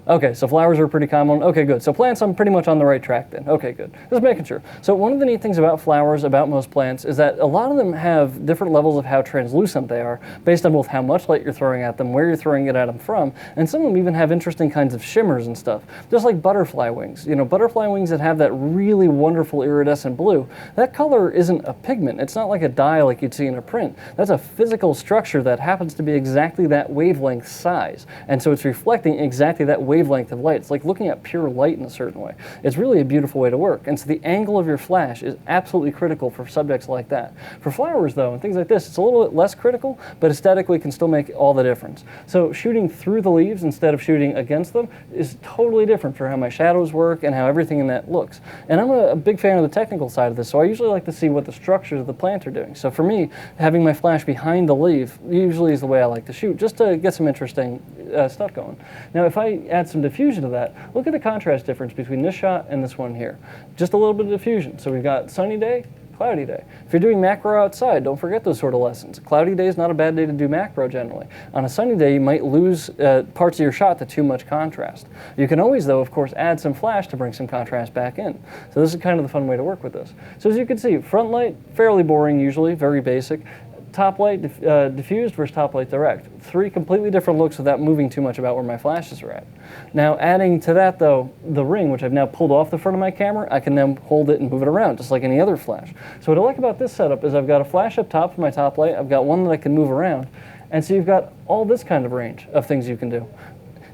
Okay, so flowers are pretty common. Okay, good. So plants, I'm pretty much on the right track then. Okay, good. Just making sure. So one of the neat things about flowers, about most plants, is that a lot of them have different levels of how translucent they are, based on both how much light you're throwing at them, where you're throwing it at them from, and some of them even have interesting kinds of shimmers and stuff. Just like butterfly wings. You know, butterfly wings that have that really wonderful iridescent blue, that color isn't a pigment. It's not like a dye like you'd see in a print. That's a physical structure that happens to be exactly that wavelength size. And so it's reflecting exactly that wavelength of light. It's like looking at pure light in a certain way. It's really a beautiful way to work. And so the angle of your flash is absolutely critical for subjects like that. For flowers though, and things like this, it's a little bit less critical, but aesthetically can still make all the difference. So shooting through the leaves instead of shooting against them is totally different for how my shadows work and how everything in that looks. And I'm a big fan of the technical side of this, so I usually like to see what the structures of the plant are doing. So for me, having my flash behind the leaf usually is the way I like to shoot, just to get some interesting stuff going. Now if I add some diffusion to that, look at the contrast difference between this shot and this one here. Just a little bit of diffusion. So we've got sunny day, cloudy day. If you're doing macro outside, don't forget those sort of lessons. A cloudy day is not a bad day to do macro generally. On a sunny day, you might lose parts of your shot to too much contrast. You can always, though, of course, add some flash to bring some contrast back in. So this is kind of the fun way to work with this. So as you can see, front light, fairly boring usually, very basic. Top light diffused versus top light direct. 3 completely different looks without moving too much about where my flashes are at. Now adding to that though, the ring, which I've now pulled off the front of my camera, I can then hold it and move it around just like any other flash. So what I like about this setup is I've got a flash up top for my top light, I've got one that I can move around, and so you've got all this kind of range of things you can do.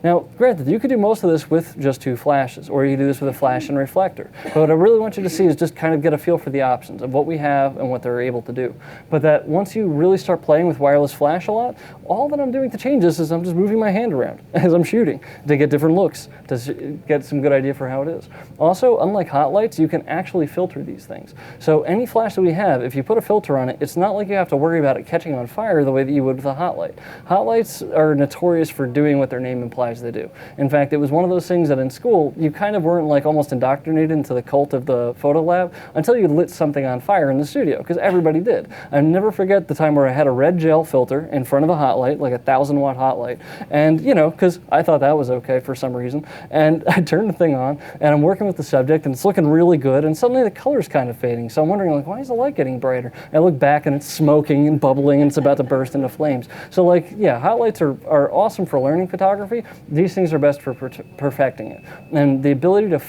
Now, granted, you could do most of this with just 2 flashes, or you could do this with a flash and reflector. But what I really want you to see is just kind of get a feel for the options of what we have and what they're able to do. But that once you really start playing with wireless flash a lot, all that I'm doing to change this is I'm just moving my hand around as I'm shooting to get different looks, to get some good idea for how it is. Also, unlike hot lights, you can actually filter these things. So any flash that we have, if you put a filter on it, it's not like you have to worry about it catching on fire the way that you would with a hot light. Hot lights are notorious for doing what their name implies they do. In fact, it was one of those things that in school, you kind of weren't like almost indoctrinated into the cult of the photo lab until you lit something on fire in the studio, because everybody did. I never forget the time where I had a red gel filter in front of a hot light, like a 1,000-watt hot light, and you know, because I thought that was okay for some reason, and I turned the thing on, and I'm working with the subject, and it's looking really good, and suddenly the color's kind of fading, so I'm wondering, like, why is the light getting brighter? I look back, and it's smoking and bubbling, and it's about to burst into flames. So like, yeah, hot lights are awesome for learning photography. These things are best for perfecting it. And the ability to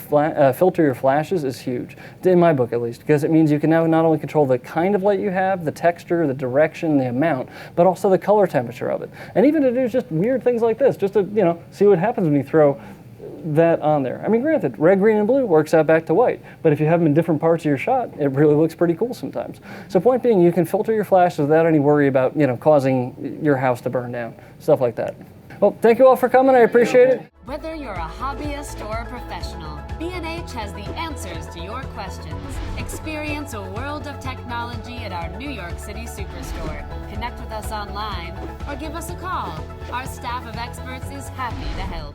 filter your flashes is huge, in my book at least, because it means you can now not only control the kind of light you have, the texture, the direction, the amount, but also the color temperature of it. And even to do just weird things like this, just to, you know, see what happens when you throw that on there. I mean, granted, red, green, and blue works out back to white, but if you have them in different parts of your shot, it really looks pretty cool sometimes. So point being, you can filter your flashes without any worry about, you know, causing your house to burn down, stuff like that. Well, thank you all for coming. I appreciate it. Whether you're a hobbyist or a professional, B&H has the answers to your questions. Experience a world of technology at our New York City Superstore. Connect with us online or give us a call. Our staff of experts is happy to help.